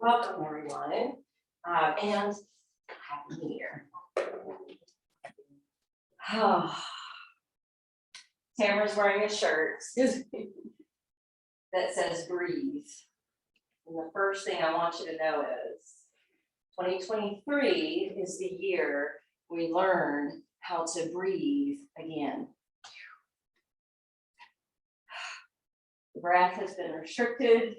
Welcome, everyone, and Happy New Year. Oh, Tamara's wearing a shirt that says breathe. And the first thing I want you to know is 2023 is the year we learn how to breathe again. The breath has been restricted.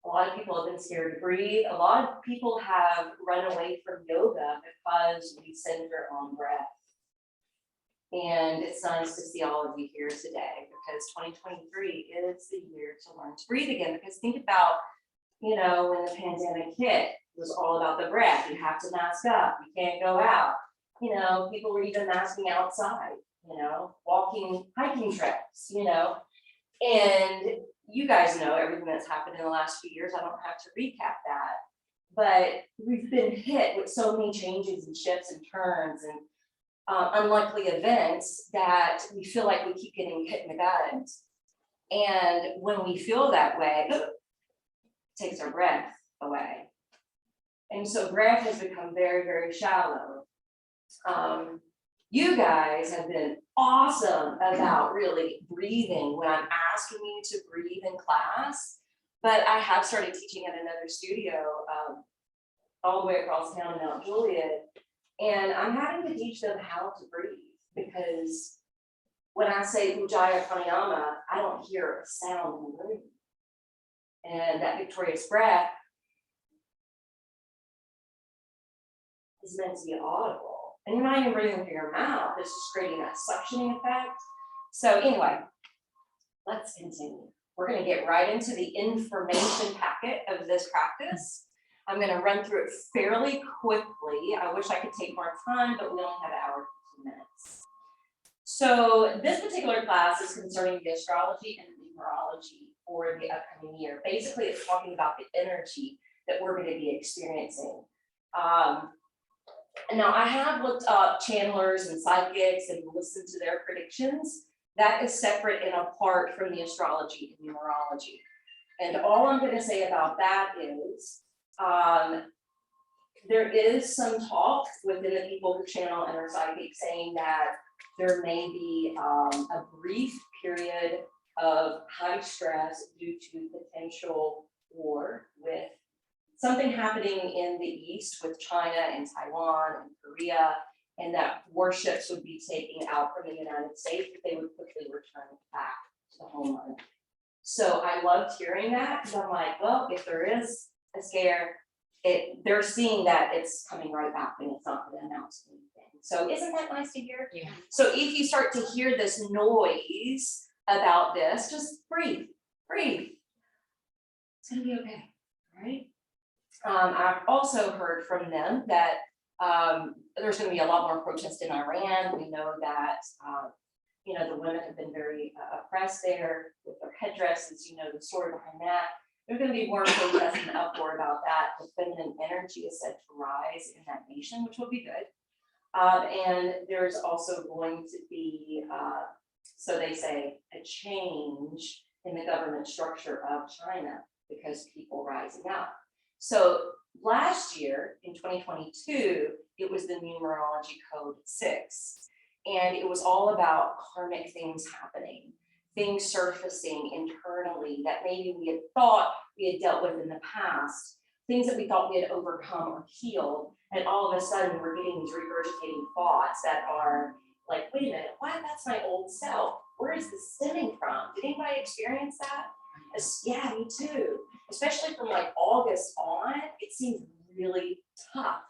A lot of people have been scared to breathe. A lot of people have run away from yoga because we center on breath. And it's nice to see all of you here today because 2023 is the year to learn to breathe again. Because think about, when the pandemic hit, it was all about the breath. You have to mask up. You can't go out. People were even masking outside, walking, hiking trips, and you guys know everything that's happened in the last few years. I don't have to recap that, but we've been hit with so many changes and shifts and turns and unlikely events that we feel like we keep getting hit in the gut. And when we feel that way, it takes our breath away. And so breath has become very, very shallow. You guys have been awesome about really breathing when I'm asking you to breathe in class, but I have started teaching at another studio all the way across town in Mount Juliet, and I'm having to teach them how to breathe because when I say Ujjayi Pranayama, I don't hear a sound in the room. And that victorious breath is meant to be audible. And you're not even breathing through your mouth, it's just creating that suctioning effect. So anyway, let's continue. We're going to get right into the information packet of this practice. I'm going to run through it fairly quickly. I wish I could take more time, but we only have an hour and 15 minutes. So this particular class is concerning the astrology and numerology for the upcoming year. Basically, it's talking about the energy that we're going to be experiencing. Now, I have looked up channelers and psychics and listened to their predictions. That is separate and apart from the astrology and numerology. And all I'm going to say about that is there is some talk within the people who channel and are psychic saying that there may be a brief period of high stress due to potential war with something happening in the east with China and Taiwan and Korea, and that warships would be taken out from the United States, but they would quickly return back to the homeland. So I loved hearing that because I'm like, well, if there is a scare, they're seeing that it's coming right back and it's not going to announce anything. So isn't that nice to hear? Yeah. So if you start to hear this noise about this, just breathe. It's going to be okay, right? I've also heard from them that there's going to be a lot more protests in Iran. We know that, the women have been very oppressed there with their headdresses, the story behind that. There's going to be more protests and uproar about that. The feminine energy is said to rise in that nation, which will be good. And there's also going to be, so they say, a change in the government structure of China because people rising up. So last year in 2022, it was the numerology code 6, and it was all about karmic things happening, things surfacing internally that maybe we had thought we had dealt with in the past, things that we thought we had overcome or healed, and all of a sudden we're getting these regurgitating thoughts that are like, wait a minute, why? That's my old self. Where is this stemming from? Did anybody experience that? Yeah, me too. Especially from like August on, it seems really tough.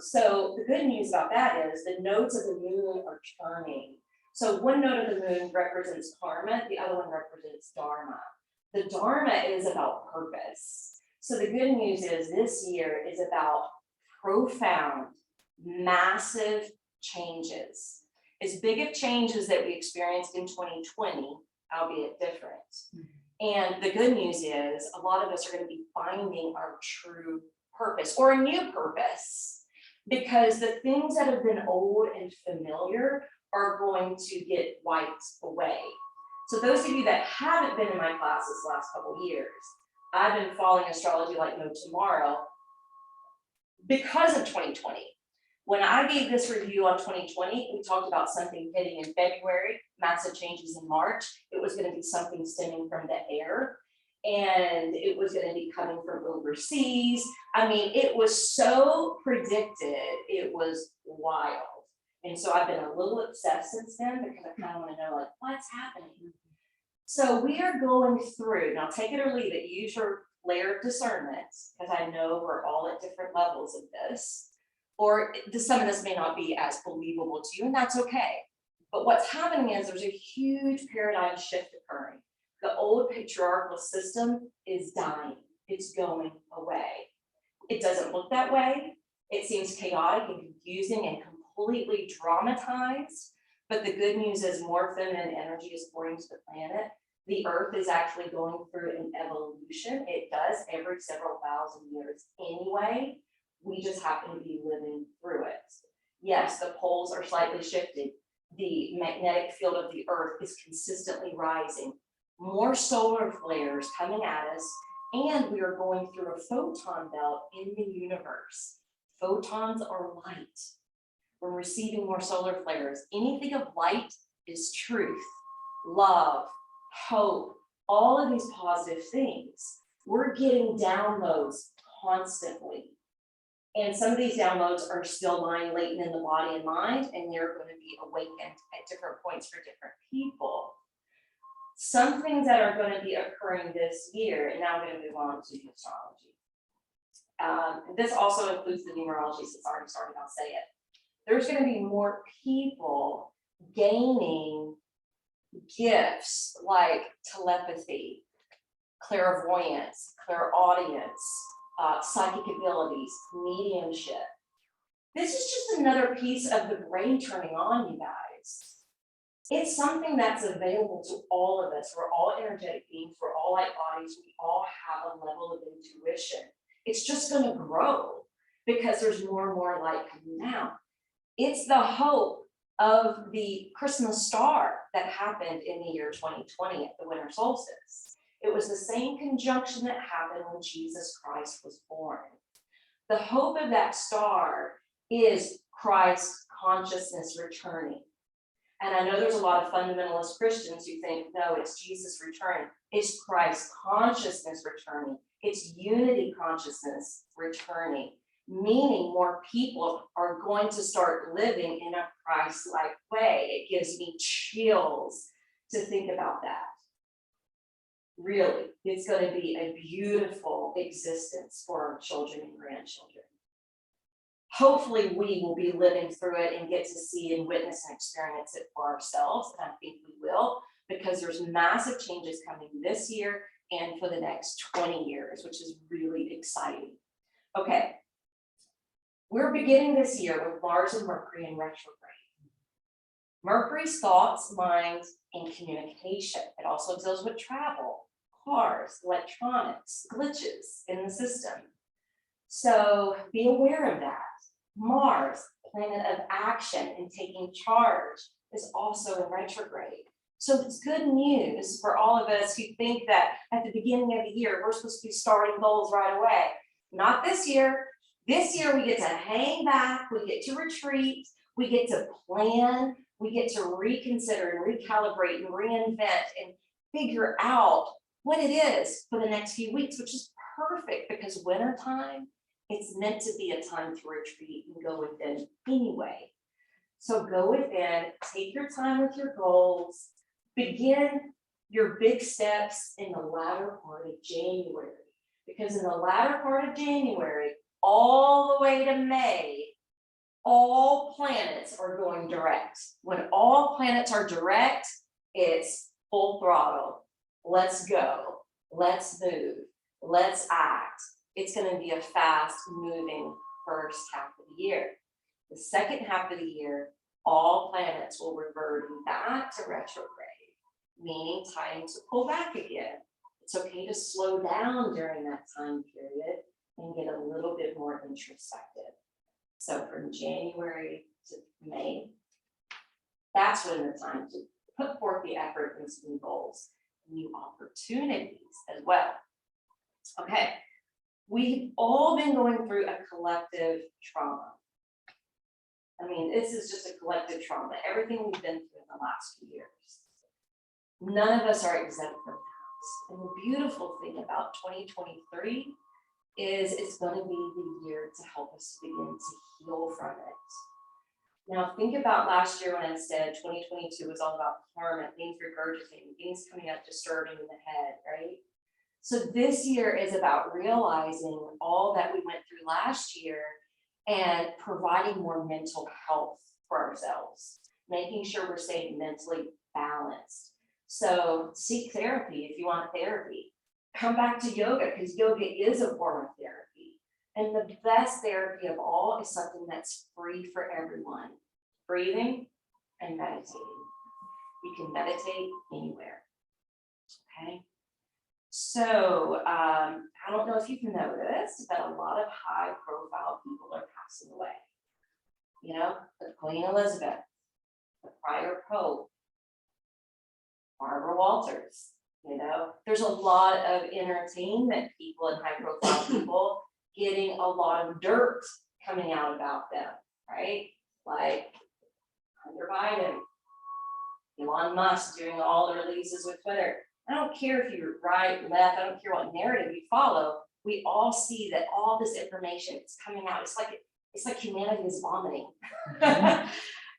So the good news about that is the nodes of the moon are turning. So one node of the moon represents karma, the other one represents dharma. The dharma is about purpose. So the good news is this year is about profound, massive changes. As big of changes that we experienced in 2020, albeit different. And the good news is a lot of us are going to be finding our true purpose or a new purpose because the things that have been old and familiar are going to get wiped away. So those of you that haven't been in my classes the last couple of years, I've been following astrology like no tomorrow because of 2020. When I gave this review on 2020, we talked about something hitting in February, massive changes in March. It was going to be something stemming from the air, and it was going to be coming from overseas. I mean, it was so predicted, it was wild. And so I've been a little obsessed since then because I kind of want to know, like, what's happening? So we are going through, now take it or leave it, use your layer of discernment, because I know we're all at different levels of this. Or some of this may not be as believable to you, and that's okay. But what's happening is there's a huge paradigm shift occurring. The old patriarchal system is dying. It's going away. It doesn't look that way. It seems chaotic and confusing and completely dramatized. But the good news is more feminine energy is pouring to the planet. The earth is actually going through an evolution. It does every several thousand years anyway. We just happen to be living through it. Yes, the poles are slightly shifted. The magnetic field of the earth is consistently rising. More solar flares coming at us, and we are going through a photon belt in the universe. Photons are light. We're receiving more solar flares. Anything of light is truth, love, hope, all of these positive things. We're getting downloads constantly. And some of these downloads are still lying latent in the body and mind, and they're going to be awakened at different points for different people. Some things that are going to be occurring this year, and now I'm going to move on to astrology. This also includes the numerology, since I already started, I'll say it. There's going to be more people gaining gifts like telepathy, clairvoyance, clairaudience, psychic abilities, mediumship. This is just another piece of the brain turning on, you guys. It's something that's available to all of us. We're all energetic beings. We're all light bodies. We all have a level of intuition. It's just going to grow because there's more and more light coming out. It's the hope of the Christmas star that happened in the year 2020 at the winter solstice. It was the same conjunction that happened when Jesus Christ was born. The hope of that star is Christ's consciousness returning. And I know there's a lot of fundamentalist Christians who think, no, it's Jesus returning. It's Christ's consciousness returning. It's unity consciousness returning, meaning more people are going to start living in a Christ-like way. It gives me chills to think about that. Really, it's going to be a beautiful existence for our children and grandchildren. Hopefully we will be living through it and get to see and witness and experience it for ourselves. And I think we will, because there's massive changes coming this year and for the next 20 years, which is really exciting. Okay, we're beginning this year with Mars and Mercury in retrograde. Mercury's thoughts, minds, and communication. It also deals with travel, cars, electronics, glitches in the system. So be aware of that. Mars, planet of action and taking charge, is also in retrograde. So it's good news for all of us who think that at the beginning of the year, we're supposed to be starting goals right away. Not this year. This year we get to hang back, we get to retreat, we get to plan, we get to reconsider and recalibrate and reinvent and figure out what it is for the next few weeks, which is perfect because wintertime, it's meant to be a time to retreat and go within anyway. So go within, take your time with your goals, begin your big steps in the latter part of January. Because in the latter part of January, all the way to May, all planets are going direct. When all planets are direct, it's full throttle. Let's go. Let's move. Let's act. It's going to be a fast moving first half of the year. The second half of the year, all planets will revert back to retrograde, meaning time to pull back again. It's okay to slow down during that time period and get a little bit more introspective. So from January to May, that's when the time to put forth the effort and some goals, new opportunities as well. Okay, we've all been going through a collective trauma. I mean, this is just a collective trauma, everything we've been through in the last few years. None of us are exempt from that. And the beautiful thing about 2023 is it's going to be the year to help us begin to heal from it. Now, think about last year when I said 2022 was all about karma, things regurgitating, things coming up disturbing in the head, right? So this year is about realizing all that we went through last year and providing more mental health for ourselves, making sure we're staying mentally balanced. So seek therapy if you want therapy. Come back to yoga because yoga is a form of therapy. And the best therapy of all is something that's free for everyone. Breathing and meditating. You can meditate anywhere. Okay. So I don't know if you've noticed, but a lot of high profile people are passing away. You know, the Queen Elizabeth, the prior Pope, Barbara Walters, you know, there's a lot of entertainment people and high profile people getting a lot of dirt coming out about them, right? Like Hunter Biden, Elon Musk doing all the releases with Twitter. I don't care if you're right, left, I don't care what narrative you follow. We all see that all this information is coming out. It's like humanity is vomiting.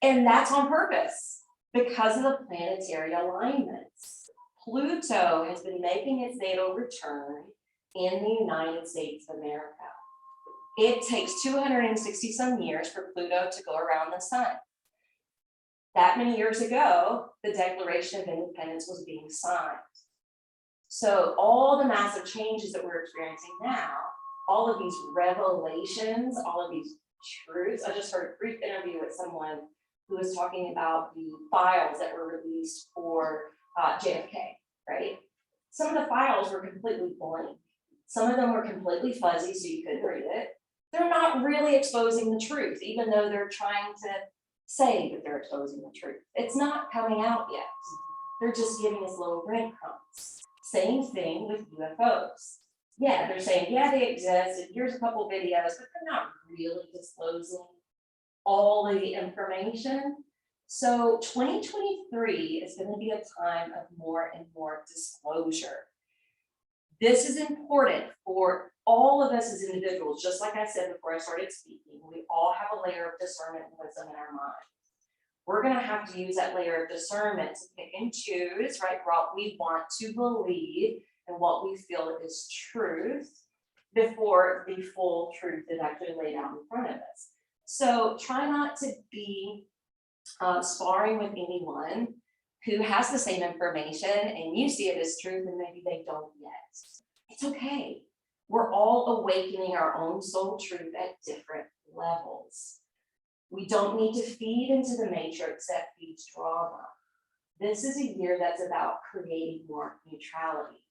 And that's on purpose because of the planetary alignments. Pluto has been making its natal return in the United States of America. It takes 260 some years for Pluto to go around the sun. That many years ago, the Declaration of Independence was being signed. So all the massive changes that we're experiencing now, all of these revelations, all of these truths. I just heard a brief interview with someone who was talking about the files that were released for JFK, right? Some of the files were completely blank. Some of them were completely fuzzy, so you couldn't read it. They're not really exposing the truth, even though they're trying to say that they're exposing the truth. It's not coming out yet. They're just giving us little breadcrumbs. Same thing with UFOs. Yeah, they're saying, yeah, they exist, and here's a couple videos, but they're not really disclosing all of the information. So 2023 is going to be a time of more and more disclosure. This is important for all of us as individuals. Just like I said before I started speaking, we all have a layer of discernment and wisdom in our mind. We're going to have to use that layer of discernment to pick and choose, right, what we want to believe and what we feel is truth before the full truth is actually laid out in front of us. So try not to be sparring with anyone who has the same information and you see it as truth and maybe they don't yet. It's okay. We're all awakening our own soul truth at different levels. We don't need to feed into the matrix that feeds drama. This is a year that's about creating more neutrality.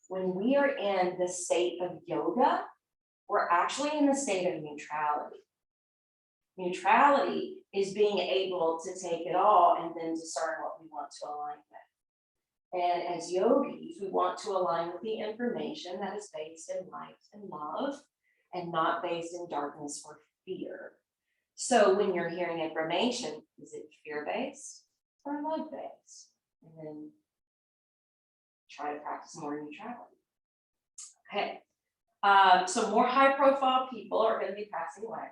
When we are in the state of yoga, we're actually in the state of neutrality. Neutrality is being able to take it all and then discern what we want to align with. And as yogis, we want to align with the information that is based in light and love and not based in darkness or fear. So when you're hearing information, is it fear-based or love-based? And then try to practice more neutrality. Okay, so more high-profile people are going to be passing away.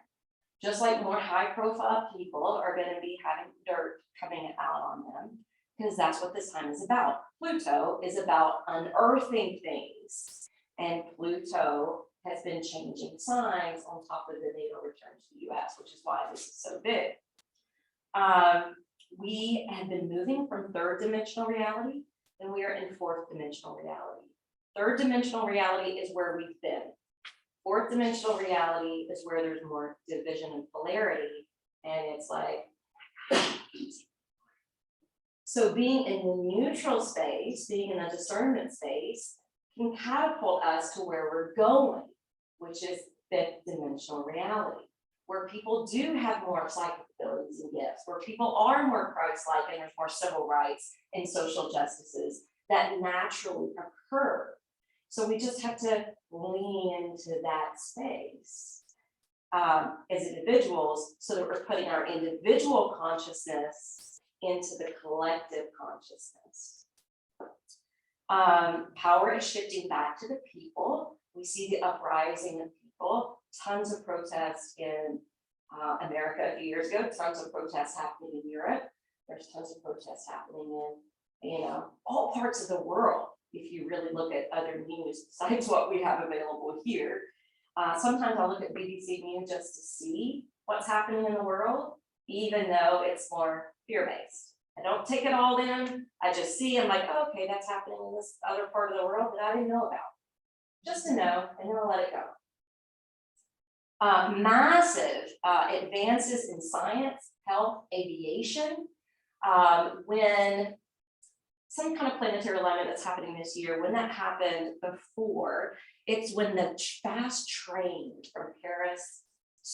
Just like more high-profile people are going to be having dirt coming out on them, because that's what this time is about. Pluto is about unearthing things, and Pluto has been changing signs on top of the natal return to the US, which is why this is so big. We have been moving from third dimensional reality, and we are in fourth dimensional reality. Third dimensional reality is where we've been. Fourth dimensional reality is where there's more division and polarity, and it's like, so being in the neutral space, being in the discernment space, can catapult us to where we're going, which is fifth dimensional reality, where people do have more psychic abilities and gifts, where people are more Christ-like and there's more civil rights and social justices that naturally occur. So we just have to lean into that space as individuals, so that we're putting our individual consciousness into the collective consciousness. Power is shifting back to the people. We see the uprising of people, tons of protests in America a few years ago, tons of protests happening in Europe. There's tons of protests happening in, all parts of the world. If you really look at other news besides what we have available here, sometimes I'll look at BBC News just to see what's happening in the world, even though it's more fear-based. I don't take it all in. I just see, I'm like, oh, okay, that's happening in this other part of the world that I didn't know about. Just to know, and then I'll let it go. Massive advances in science, health, aviation. When some kind of planetary alignment that's happening this year, when that happened before, it's when the fast train from Paris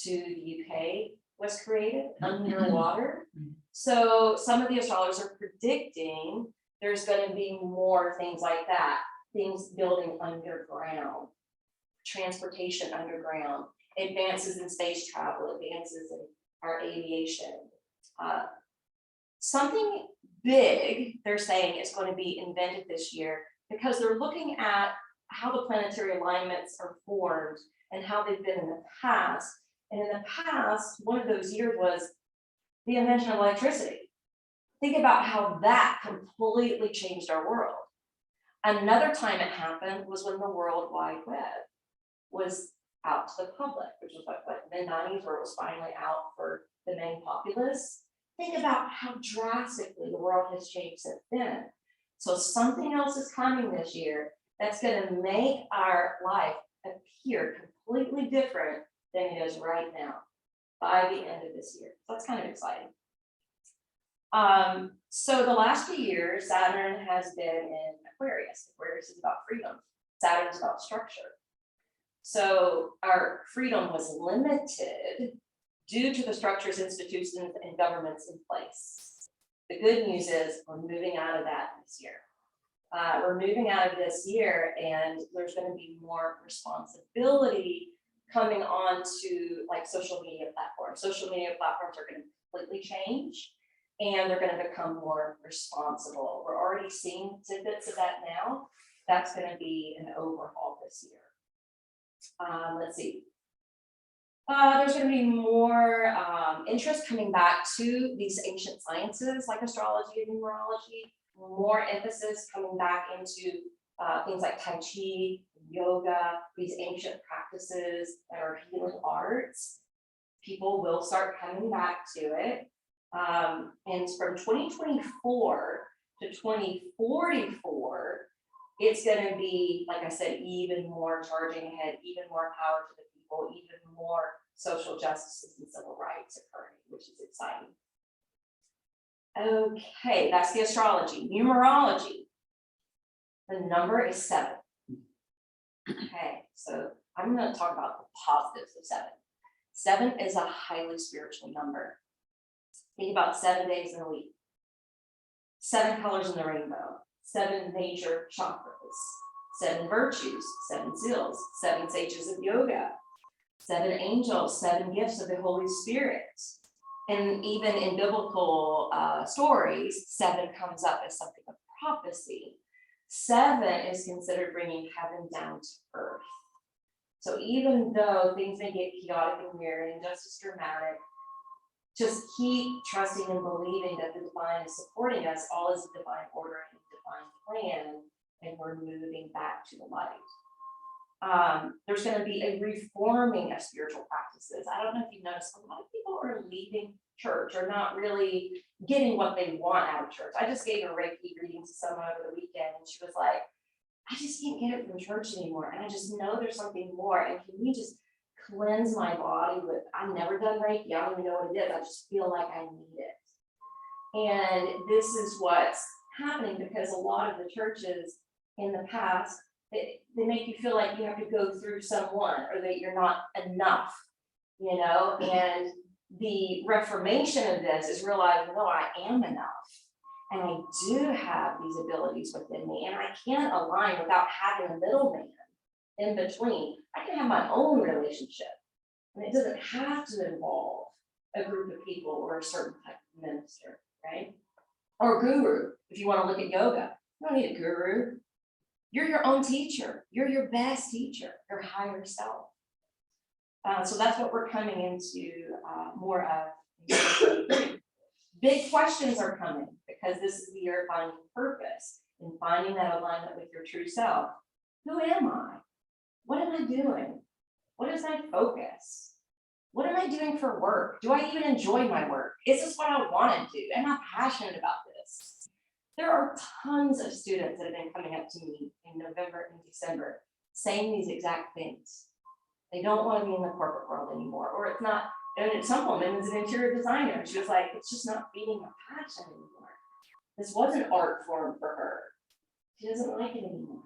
to the UK was created underwater. So some of the astrologers are predicting there's going to be more things like that, things building underground, transportation underground, advances in space travel, advances in our aviation. Something big, they're saying, is going to be invented this year, because they're looking at how the planetary alignments are formed and how they've been in the past. And in the past, one of those years was the invention of electricity. Think about how that completely changed our world. Another time it happened was when the World Wide Web was out to the public, which was what mid-90s, where it was finally out for the main populace. Think about how drastically the world has changed since then. So something else is coming this year that's going to make our life appear completely different than it is right now by the end of this year. So that's kind of exciting. So the last few years, Saturn has been in Aquarius. Aquarius is about freedom. Saturn is about structure. So our freedom was limited due to the structures, institutions, and governments in place. The good news is we're moving out of that this year. We're moving out of this year, and there's going to be more responsibility coming on to like social media platforms. Social media platforms are going to completely change, and they're going to become more responsible. We're already seeing tidbits of that now. That's going to be an overhaul this year. Let's see. There's going to be more interest coming back to these ancient sciences like astrology and numerology, more emphasis coming back into things like Tai Chi, yoga, these ancient practices that are healing arts. People will start coming back to it. And from 2024 to 2044, it's going to be, like I said, even more charging ahead, even more power to the people, even more social justices and civil rights occurring, which is exciting. Okay, that's the astrology. Numerology. The number is 7. Okay, so I'm going to talk about the positives of 7. 7 is a highly spiritual number. Think about 7 days in a week. 7 colors in the rainbow. 7 major chakras. 7 virtues. 7 seals. 7 sages of yoga. 7 angels. 7 gifts of the Holy Spirit. And even in biblical stories, 7 comes up as something of prophecy. 7 is considered bringing heaven down to earth. So even though things may get chaotic and weird and just as dramatic, just keep trusting and believing that the divine is supporting us. All is a divine order and divine plan, and we're moving back to the light. There's going to be a reforming of spiritual practices. I don't know if you've noticed, a lot of people are leaving church or not really getting what they want out of church. I just gave a Reiki reading to someone over the weekend, and she was like, I just can't get it from church anymore. And I just know there's something more. And can you just cleanse my body with, I've never done Reiki. I don't even know what it is. I just feel like I need it. And this is what's happening, because a lot of the churches in the past, they make you feel like you have to go through someone or that you're not enough, you know, and the reformation of this is realizing, no, I am enough. And I do have these abilities within me, and I can align without having a middleman in between. I can have my own relationship, and it doesn't have to involve a group of people or a certain type of minister, right? Or guru, if you want to look at yoga. You don't need a guru. You're your own teacher. You're your best teacher, your higher self. So that's what we're coming into more of. Big questions are coming because this is the year of finding purpose and finding that alignment with your true self. Who am I? What am I doing? What is my focus? What am I doing for work? Do I even enjoy my work? Is this what I want to do? Am I passionate about this? There are tons of students that have been coming up to me in November and December saying these exact things. They don't want to be in the corporate world anymore, or it's not. And some woman is an interior designer. She was like, it's just not feeding my passion anymore. This was an art form for her. She doesn't like it anymore.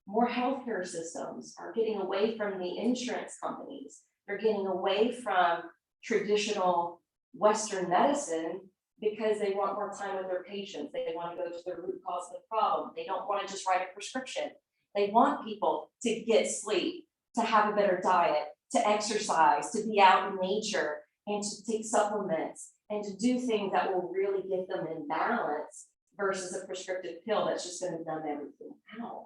More healthcare systems are getting away from the insurance companies. They're getting away from traditional Western medicine because they want more time with their patients. They want to go to the root cause of the problem. They don't want to just write a prescription. They want people to get sleep, to have a better diet, to exercise, to be out in nature, and to take supplements, and to do things that will really get them in balance versus a prescriptive pill that's just going to numb everything out.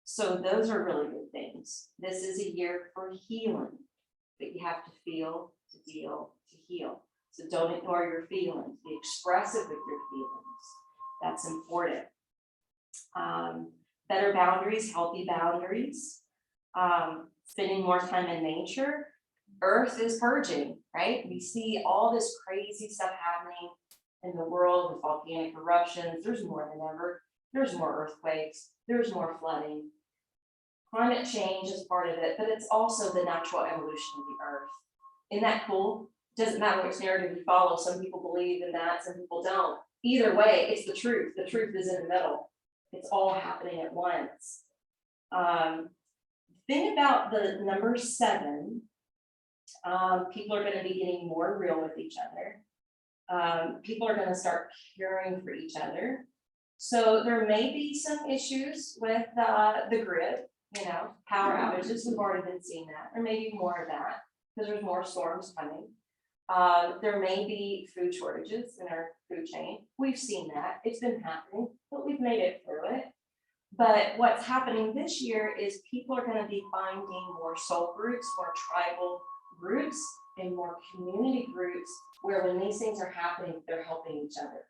So those are really good things. This is a year for healing, but you have to feel, to deal, to heal. So don't ignore your feelings. Be expressive with your feelings. That's important. Better boundaries, healthy boundaries. Spending more time in nature. Earth is purging, right? We see all this crazy stuff happening in the world with volcanic eruptions. There's more than ever. There's more earthquakes. There's more flooding. Climate change is part of it, but it's also the natural evolution of the earth. Isn't that cool? Doesn't matter which narrative you follow. Some people believe in that, some people don't. Either way, it's the truth. The truth is in the middle. It's all happening at once. Thing about the number 7, people are going to be getting more real with each other. People are going to start caring for each other. So there may be some issues with the grid, power outages. We've already been seeing that. There may be more of that because there's more storms coming. There may be food shortages in our food chain. We've seen that. It's been happening, but we've made it through it. But what's happening this year is people are going to be finding more soul groups, more tribal groups, and more community groups where when these things are happening, they're helping each other.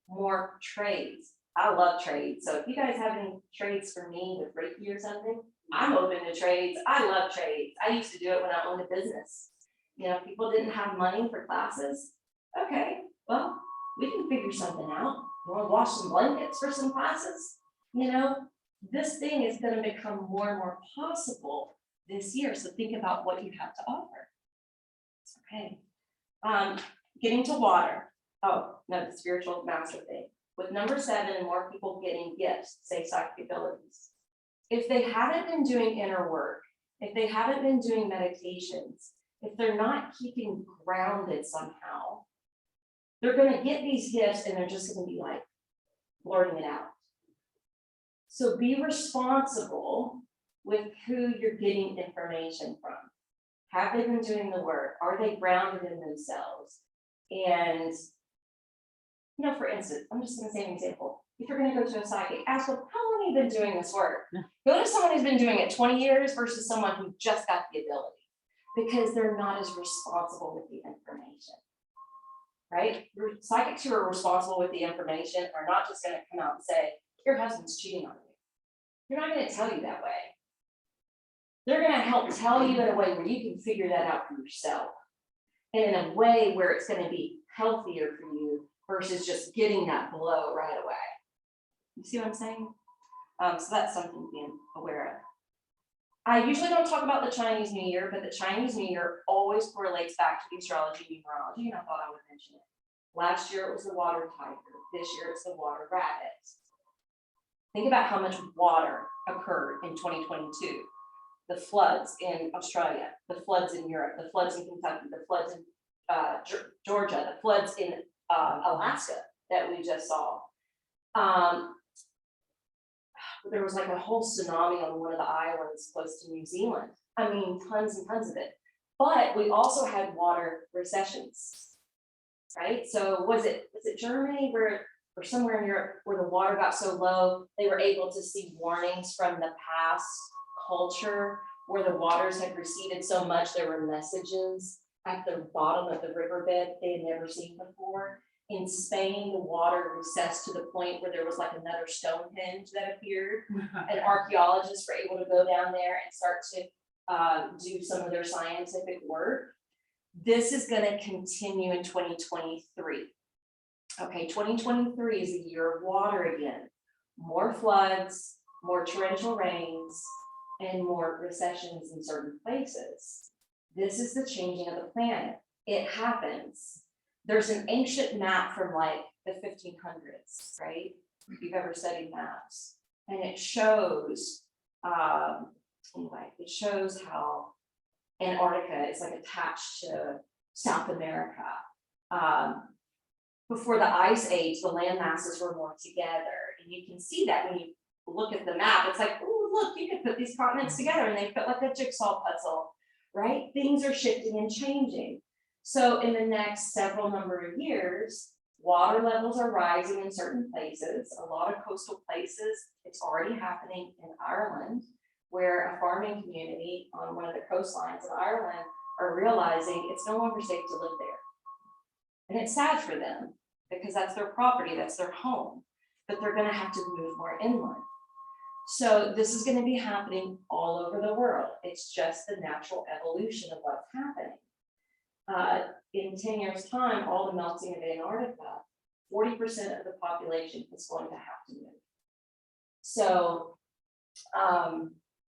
More trades. I love trades. So if you guys have any trades for me with Reiki or something, I'm open to trades. I love trades. I used to do it when I owned a business. People didn't have money for classes. Okay, well, we can figure something out. You want to wash some blankets for some classes? This thing is going to become more and more possible this year. So think about what you have to offer. Okay. Getting to water. Oh, no, the spiritual master thing. With number 7, more people getting gifts, say psychic abilities. If they haven't been doing inner work, if they haven't been doing meditations, if they're not keeping grounded somehow, they're going to get these gifts and they're just going to be like blurting it out. So be responsible with who you're getting information from. Have they been doing the work? Are they grounded in themselves? And, for instance, I'm just going to say an example. If you're going to go to a psychic, ask them, how long have you been doing this work? Go to someone who's been doing it 20 years versus someone who just got the ability, because they're not as responsible with the information, right? Your psychics who are responsible with the information are not just going to come out and say, your husband's cheating on you. They're not going to tell you that way. They're going to help tell you in a way where you can figure that out for yourself, and in a way where it's going to be healthier for you versus just getting that blow right away. You see what I'm saying? So that's something to be aware of. I usually don't talk about the Chinese New Year, but the Chinese New Year always correlates back to the astrology numerology, and I thought I would mention it. Last year it was the water tiger. This year it's the water rabbit. Think about how much water occurred in 2022. The floods in Australia, the floods in Europe, the floods in Kentucky, the floods in Georgia, the floods in Alaska that we just saw. There was like a whole tsunami on one of the islands close to New Zealand. I mean, tons and tons of it. But we also had water recessions, right? So was it Germany where, or somewhere in Europe where the water got so low, they were able to see warnings from the past culture where the waters had receded so much, there were messages at the bottom of the riverbed they had never seen before. In Spain, the water recessed to the point where there was like another Stonehenge that appeared, and archaeologists were able to go down there and start to do some of their scientific work. This is going to continue in 2023. Okay, 2023 is a year of water again. More floods, more torrential rains, and more recessions in certain places. This is the changing of the planet. It happens. There's an ancient map from like the 1500s, right? If you've ever studied maps, and it shows, anyway, it shows how Antarctica is like attached to South America. Before the ice age, the land masses were more together, and you can see that when you look at the map. It's like, oh, look, you can put these continents together, and they put like a jigsaw puzzle, right? Things are shifting and changing. So in the next several number of years, water levels are rising in certain places, a lot of coastal places. It's already happening in Ireland, where a farming community on one of the coastlines of Ireland are realizing it's no longer safe to live there. And it's sad for them because that's their property, that's their home, but they're gonna have to move more inland. So this is gonna be happening all over the world. It's just the natural evolution of what's happening. In 10 years' time, all the melting of Antarctica, 40% of the population is going to have to move. So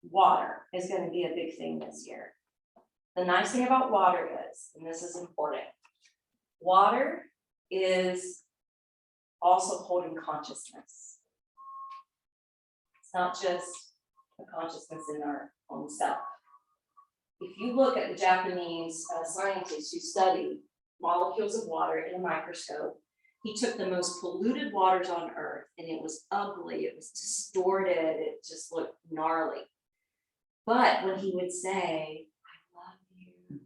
water is going to be a big thing this year. The nice thing about water is, and this is important, water is also holding consciousness. It's not just a consciousness in our own self. If you look at the Japanese scientists who study molecules of water in a microscope, he took the most polluted waters on Earth, and it was ugly, it was distorted, it just looked gnarly. But when he would say, I love you,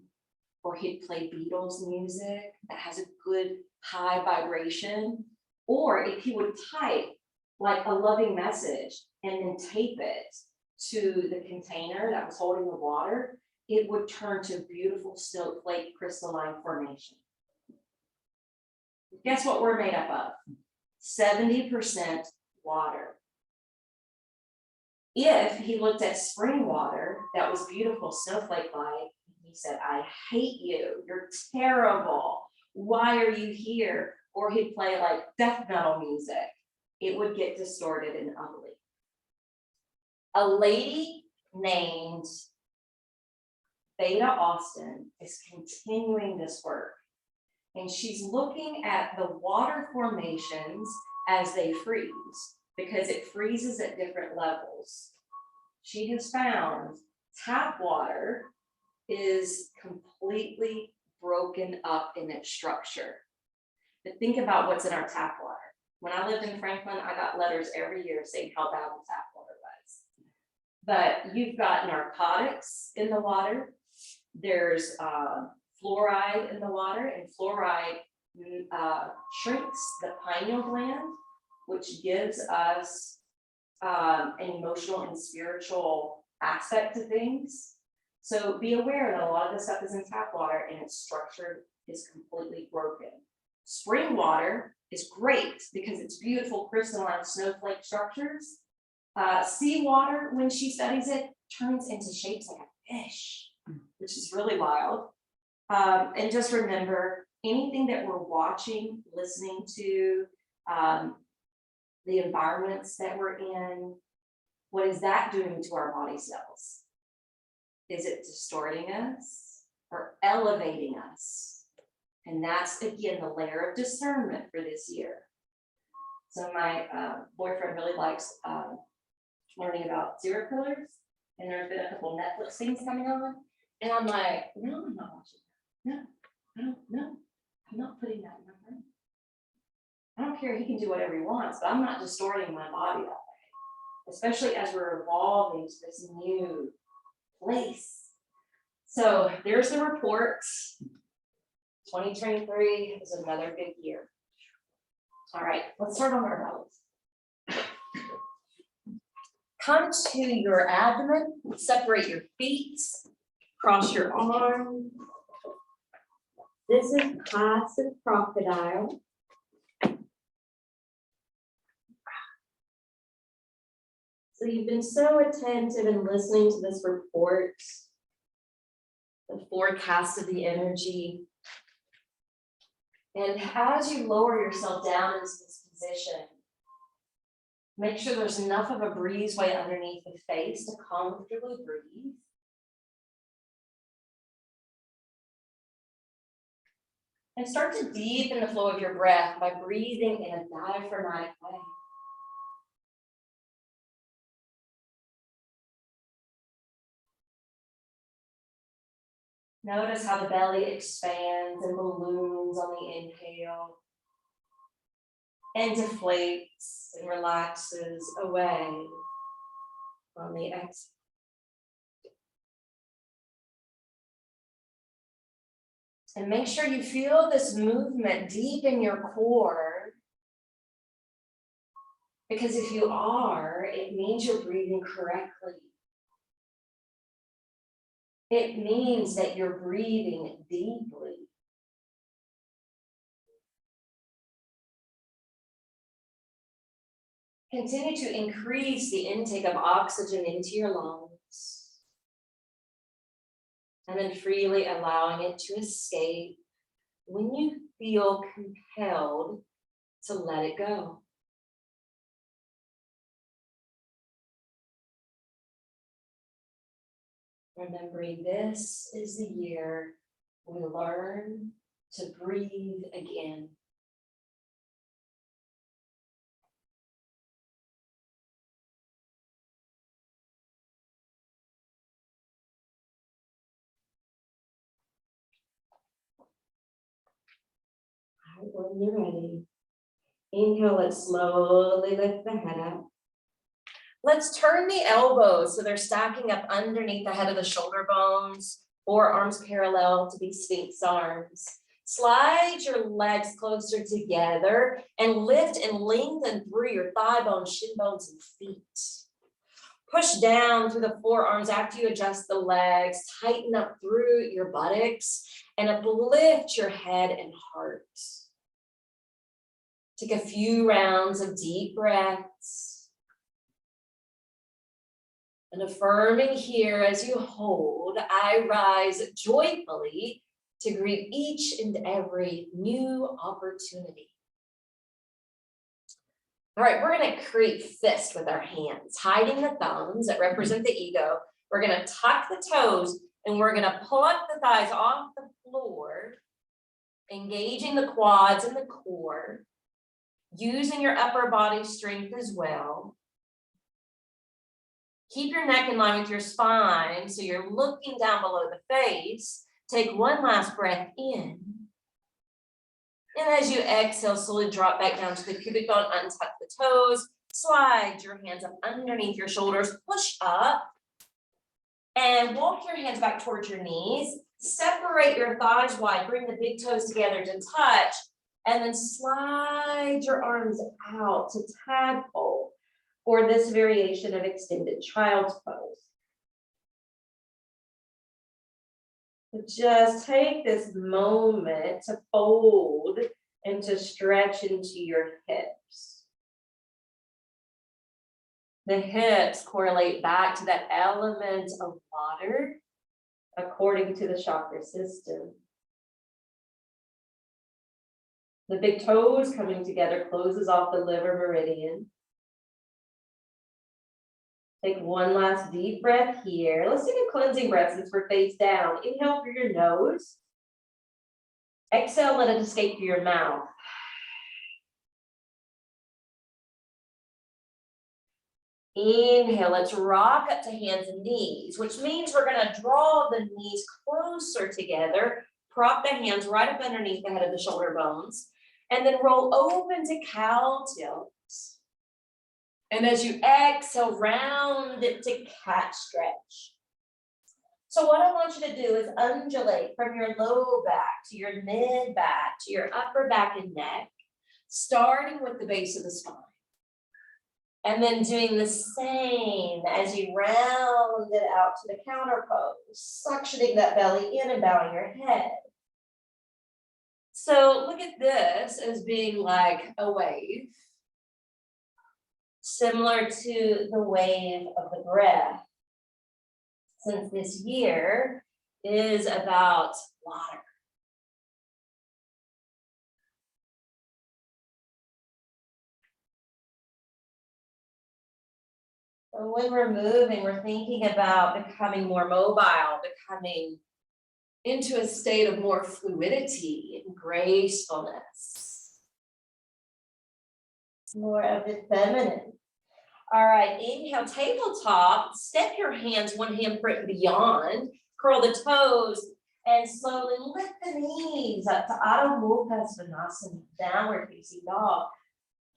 or he'd play Beatles music that has a good high vibration, or if he would type like a loving message and then tape it to the container that was holding the water, it would turn to beautiful snowflake crystalline formation. Guess what we're made up of? 70% water. If he looked at spring water that was beautiful snowflake-like, he said, I hate you, you're terrible, why are you here? Or he'd play like death metal music, it would get distorted and ugly. A lady named Beta Austin is continuing this work, and she's looking at the water formations as they freeze, because it freezes at different levels. She has found tap water is completely broken up in its structure. But think about what's in our tap water. When I lived in Franklin, I got letters every year saying how bad the tap water was. But you've got narcotics in the water. There's fluoride in the water, and fluoride shrinks the pineal gland, which gives us an emotional and spiritual aspect to things. So be aware that a lot of this stuff is in tap water and its structure is completely broken. Spring water is great because it's beautiful crystalline snowflake structures. Seawater, when she studies it, turns into shapes like a fish, which is really wild. And just remember, anything that we're watching, listening to, the environments that we're in, what is that doing to our body cells? Is it distorting us or elevating us? And that's, again, the layer of discernment for this year. So my boyfriend really likes learning about serial killers, and there's been a couple Netflix things coming on, and I'm like, no, I'm not watching that. No, I don't know. I'm not putting that in my brain. I don't care, he can do whatever he wants, but I'm not distorting my body that way, especially as we're evolving to this new place. So there's the report. 2023 is another big year. All right, let's start on our bellies. Come to your abdomen, separate your feet, cross your arms. This is passive crocodile. So you've been so attentive in listening to this report, the forecast of the energy. And as you lower yourself down into this position, make sure there's enough of a breezeway underneath the face to comfortably breathe. And start to deepen the flow of your breath by breathing in a diaphragmatic way. Notice how the belly expands and balloons on the inhale and deflates and relaxes away on the exhale. And make sure you feel this movement deep in your core, because if you are, it means you're breathing correctly. It means that you're breathing deeply. Continue to increase the intake of oxygen into your lungs, and then freely allowing it to escape when you feel compelled to let it go. Remembering this is the year we learn to breathe again. All right, when you're ready, inhale, let's slowly lift the head up. Let's turn the elbows so they're stacking up underneath the head of the shoulder bones, forearms parallel to be Sphinx arms. Slide your legs closer together and lift and lengthen through your thigh bones, shin bones, and feet. Push down through the forearms after you adjust the legs, tighten up through your buttocks, and uplift your head and heart. Take a few rounds of deep breaths. And affirming here as you hold, I rise joyfully to greet each and every new opportunity. All right, we're going to create fists with our hands, hiding the thumbs that represent the ego. We're going to tuck the toes, and we're going to pluck the thighs off the floor, engaging the quads and the core, using your upper body strength as well. Keep your neck in line with your spine so you're looking down below the face. Take one last breath in. And as you exhale, slowly drop back down to the pubic bone, untuck the toes, slide your hands up underneath your shoulders, push up, and walk your hands back towards your knees. Separate your thighs wide, bring the big toes together to touch, and then slide your arms out to tadpole, or this variation of extended child's pose. So just take this moment to fold and to stretch into your hips. The hips correlate back to that element of water according to the chakra system. The big toes coming together closes off the liver meridian. Take one last deep breath here. Let's take a cleansing breath since we're face down. Inhale through your nose. Exhale, let it escape through your mouth. Inhale, let's rock up to hands and knees, which means we're going to draw the knees closer together. Prop the hands right up underneath the head of the shoulder bones. And then roll open to cow tilt. And as you exhale, round it to cat stretch. So what I want you to do is undulate from your low back to your mid back to your upper back and neck, starting with the base of the spine. And then doing the same as you round it out to the counter pose, suctioning that belly in and bowing your head. So look at this as being like a wave, similar to the wave of the breath. Since this year is about water. So when we're moving, we're thinking about becoming more mobile, becoming into a state of more fluidity and gracefulness. More of the feminine. All right, inhale, tabletop, step your hands one handprint beyond, curl the toes, and slowly lift the knees up to Adho Mukha Svanasana, downward facing dog.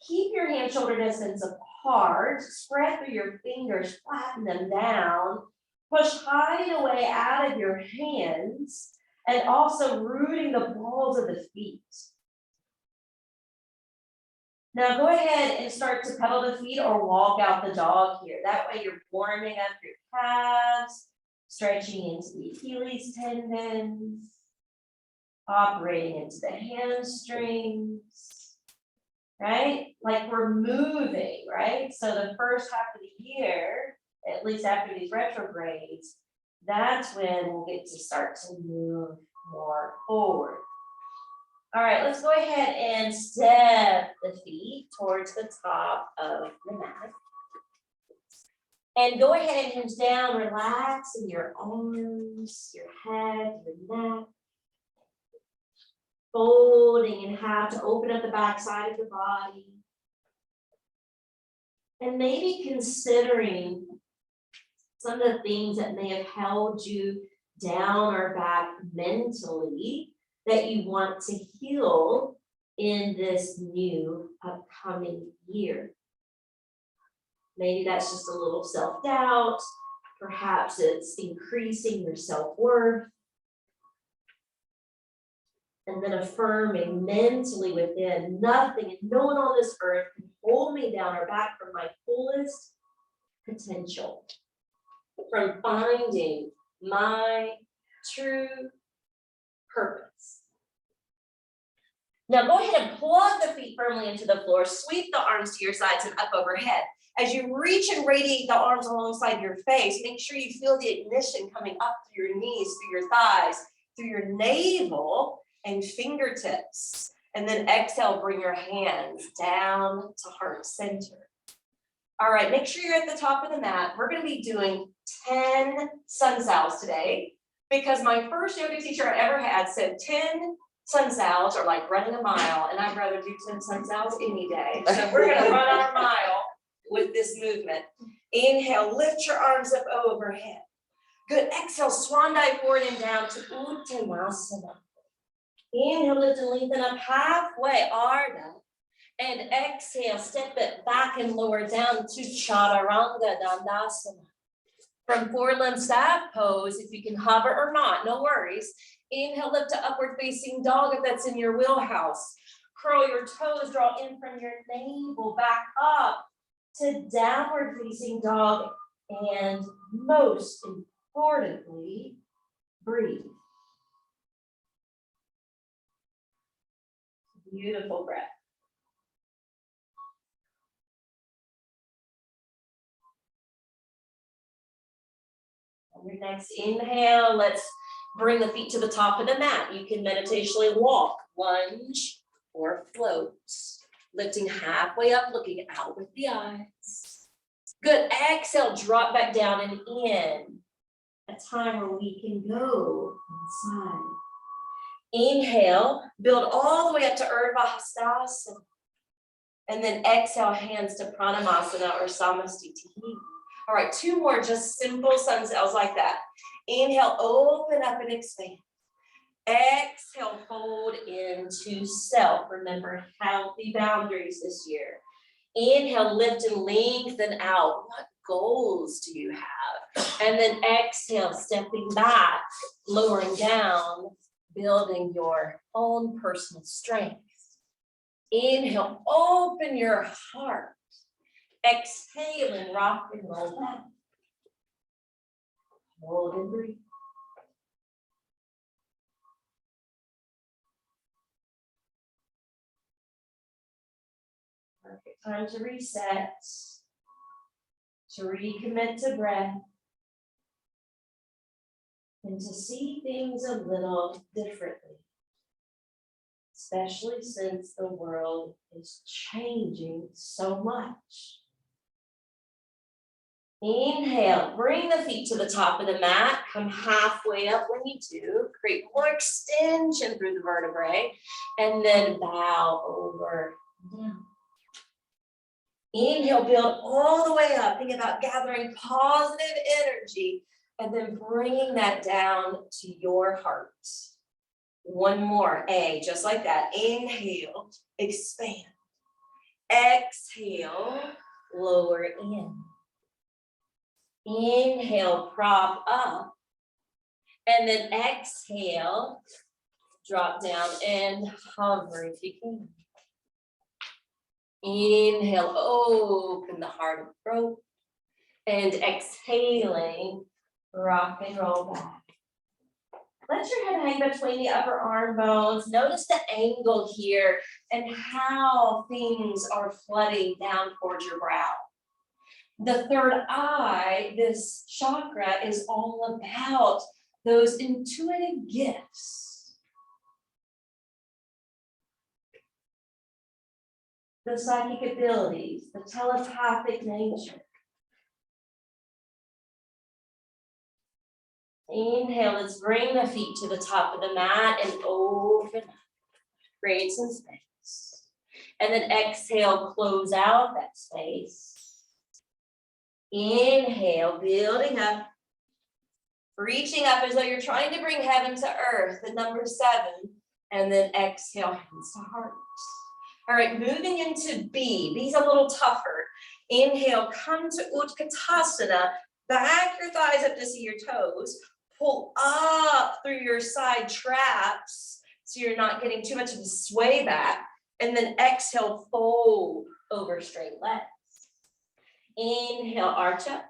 Keep your hands shoulder distance apart, spread through your fingers, flatten them down, push hiding away out of your hands, and also rooting the balls of the feet. Now go ahead and start to pedal the feet or walk out the dog here. That way you're warming up your calves, stretching into the Achilles tendons, operating into the hamstrings, right? Like we're moving, right? So the first half of the year, at least after these retrogrades, that's when we'll get to start to move more forward. All right, let's go ahead and step the feet towards the top of the mat. And go ahead and hinge down, relaxing your arms, your head, your neck. Folding in half to open up the back side of the body. And maybe considering some of the things that may have held you down or back mentally that you want to heal in this new upcoming year. Maybe that's just a little self-doubt. Perhaps it's increasing your self-worth. And then affirming mentally within, nothing and no one on this earth can hold me down or back from my fullest potential. From finding my true purpose. Now go ahead and plug the feet firmly into the floor, sweep the arms to your sides and up overhead. As you reach and radiate the arms alongside your face, make sure you feel the ignition coming up through your knees, through your thighs, through your navel and fingertips. And then exhale, bring your hands down to heart center. All right, make sure you're at the top of the mat. We're going to be doing 10 sun salves today because my first yoga teacher I ever had said 10 sun salves are like running a mile, and I'd rather do 10 sun salves any day. So we're going to run our mile with this movement. Inhale, lift your arms up overhead. Good, exhale, swan dive forward and down to Uttanasana. Inhale, lift and lengthen up halfway, Ardha. And exhale, step it back and lower down to Chaturanga Dandasana. From four-limb staff pose, if you can hover or not, no worries. Inhale, lift to upward facing dog if that's in your wheelhouse. Curl your toes, draw in from your navel, back up to downward facing dog. And most importantly, breathe. Beautiful breath. On your next inhale, let's bring the feet to the top of the mat. You can meditationally walk, lunge, or float. Lifting halfway up, looking out with the eyes. Good, exhale, drop back down and in. A time where we can go inside. Inhale, build all the way up to Urdhva Hastasana. And then exhale, hands to Pranamasana or Samastitihi. All right, two more just simple sun cells like that. Inhale, open up and expand. Exhale, fold into self. Remember, healthy boundaries this year. Inhale, lift and lengthen out. What goals do you have? And then exhale, stepping back, lowering down, building your own personal strength. Inhale, open your heart. Exhale and rock and roll back. Hold and breathe. Perfect time to reset, to recommit to breath, and to see things a little differently, especially since the world is changing so much. Inhale, bring the feet to the top of the mat, come halfway up when you do, create more extension through the vertebrae, and then bow over and down. Inhale, build all the way up. Think about gathering positive energy and then bringing that down to your heart. One more, just like that. Inhale, expand. Exhale, lower in. Inhale, prop up. And then exhale, drop down and hover if you can. Inhale, open the heart of throat. And exhaling, rock and roll back. Let your head hang between the upper arm bones. Notice the angle here and how things are flooding down towards your brow. The third eye, this chakra, is all about those intuitive gifts. The psychic abilities, the telepathic nature. Inhale, let's bring the feet to the top of the mat and open up. Create some space. And then exhale, close out that space. Inhale, building up. Reaching up as though you're trying to bring heaven to earth, the number 7. And then exhale, hands to heart. All right, moving into B. B's a little tougher. Inhale, come to Utkatasana. Back your thighs up to see your toes. Pull up through your side traps so you're not getting too much of a sway back. And then exhale, fold over straight legs. Inhale, arch up.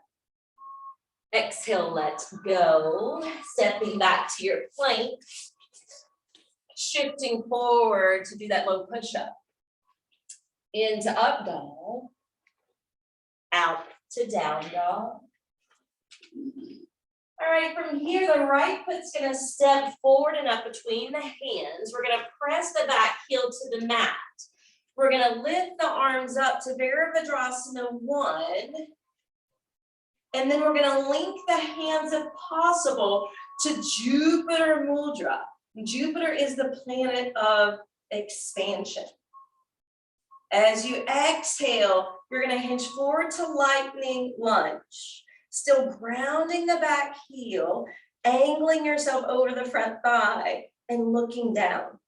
Exhale, let go. Stepping back to your plank. Shifting forward to do that low push-up. Into up dog. Out to down dog. All right, from here, the right foot's gonna step forward and up between the hands. We're gonna press the back heel to the mat. We're gonna lift the arms up to Virabhadrasana 1. And then we're gonna link the hands if possible to Jupiter Mudra. Jupiter is the planet of expansion. As you exhale, you're gonna hinge forward to lightning lunge. Still grounding the back heel, angling yourself over the front thigh and looking down.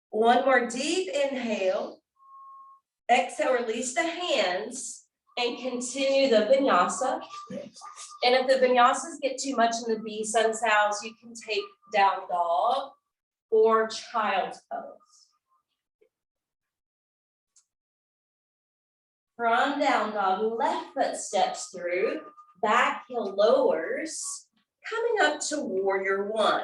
One more deep inhale. Exhale, release the hands and continue the vinyasa. And if the vinyasas get too much in the B sun sounds, you can take down dog or child's pose. From down dog, left foot steps through, back heel lowers, coming up to warrior 1.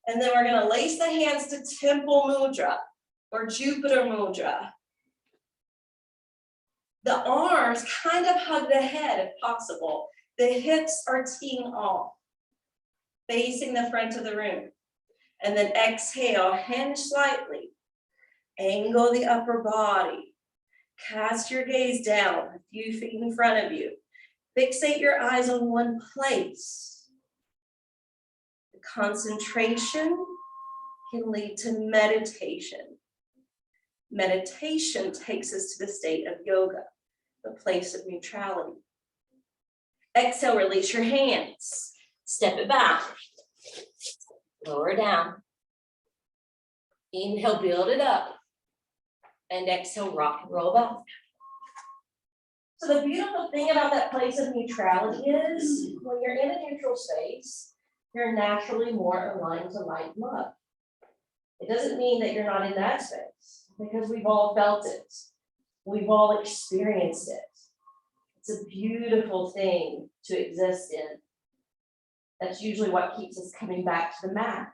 And then we're gonna lace the hands to temple mudra or Jupiter mudra. The arms kind of hug the head if possible. The hips are teeing off, facing the front of the room. And then exhale, hinge slightly, angle the upper body. Cast your gaze down a few feet in front of you. Fixate your eyes on one place. The concentration can lead to meditation. Meditation takes us to the state of yoga, the place of neutrality. Exhale, release your hands. Step it back. Lower down. Inhale, build it up. And exhale, rock and roll back. So the beautiful thing about that place of neutrality is when you're in a neutral space, you're naturally more aligned to light and love. It doesn't mean that you're not in that space, because we've all felt it. We've all experienced it. It's a beautiful thing to exist in. That's usually what keeps us coming back to the mat.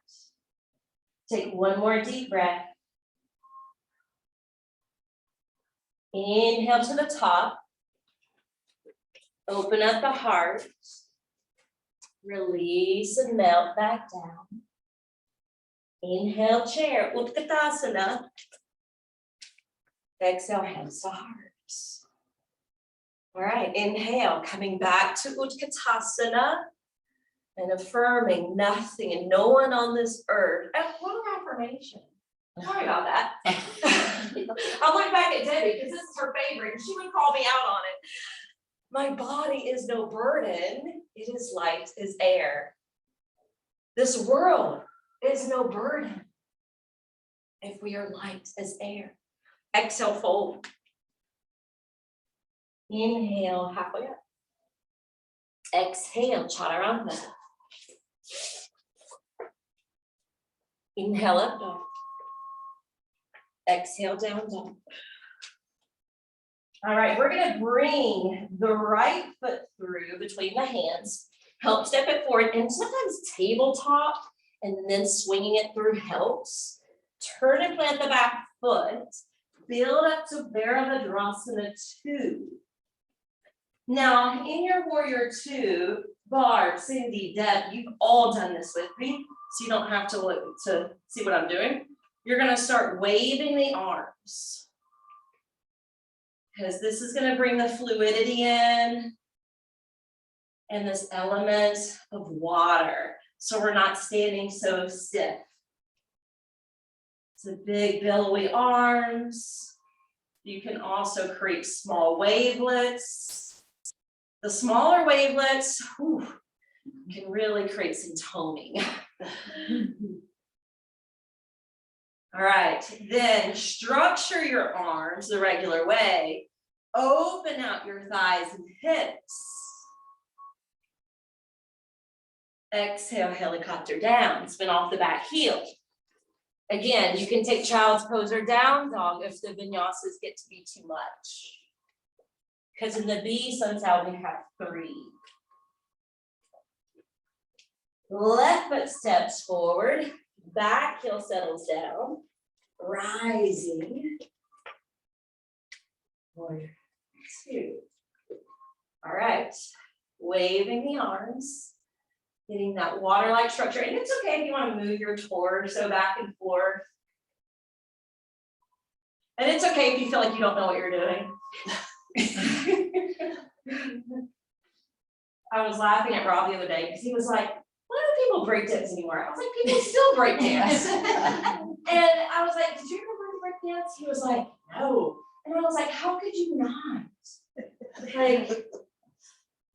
Take one more deep breath. Inhale to the top. Open up the heart. Release and melt back down. Inhale, chair, Utkatasana. Exhale, hands to hearts. All right, inhale, coming back to Utkatasana and affirming nothing and no one on this earth. And one affirmation. Sorry about that. I'll look back at Debbie because this is her favorite and she would call me out on it. My body is no burden. It is light as air. This world is no burden if we are light as air. Exhale, fold. Inhale, halfway up. Exhale, chaturanga. Inhale, up dog. Exhale, down dog. All right, we're gonna bring the right foot through between the hands. Help step it forward, and sometimes tabletop and then swinging it through helps. Turn and plant the back foot. Build up to Virabhadrasana 2. Now, in your Warrior 2, Barb, Cindy, Deb, you've all done this with me, so you don't have to look to see what I'm doing. You're gonna start waving the arms, because this is gonna bring the fluidity in and this element of water, so we're not standing so stiff. So big billowy arms. You can also create small wavelets. The smaller wavelets can really create some toning. All right, then structure your arms the regular way. Open out your thighs and hips. Exhale, helicopter down, spin off the back heel. Again, you can take child's pose or down dog if the vinyasas get to be too much. Because in the B, sometimes we have 3. Left foot steps forward, back heel settles down, rising. Warrior 2. All right, waving the arms. Getting that water-like structure. And it's okay if you want to move your torso back and forth. And it's okay if you feel like you don't know what you're doing. I was laughing at Rob the other day because he was like, why do people break dance anymore? I was like, people still break dance. And I was like, did you ever break dance? He was like, no. And I was like, how could you not? Like,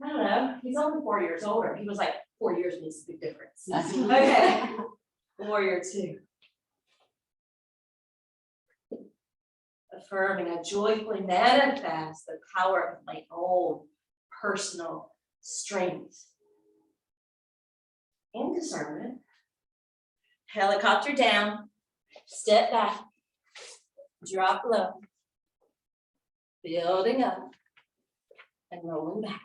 I don't know. He's only 4 years older. He was like, 4 years makes a big difference. Okay. Warrior 2. Affirming, I joyfully manifest the power of my own personal strength and discernment. Helicopter down, step back, drop low, building up, and rolling back.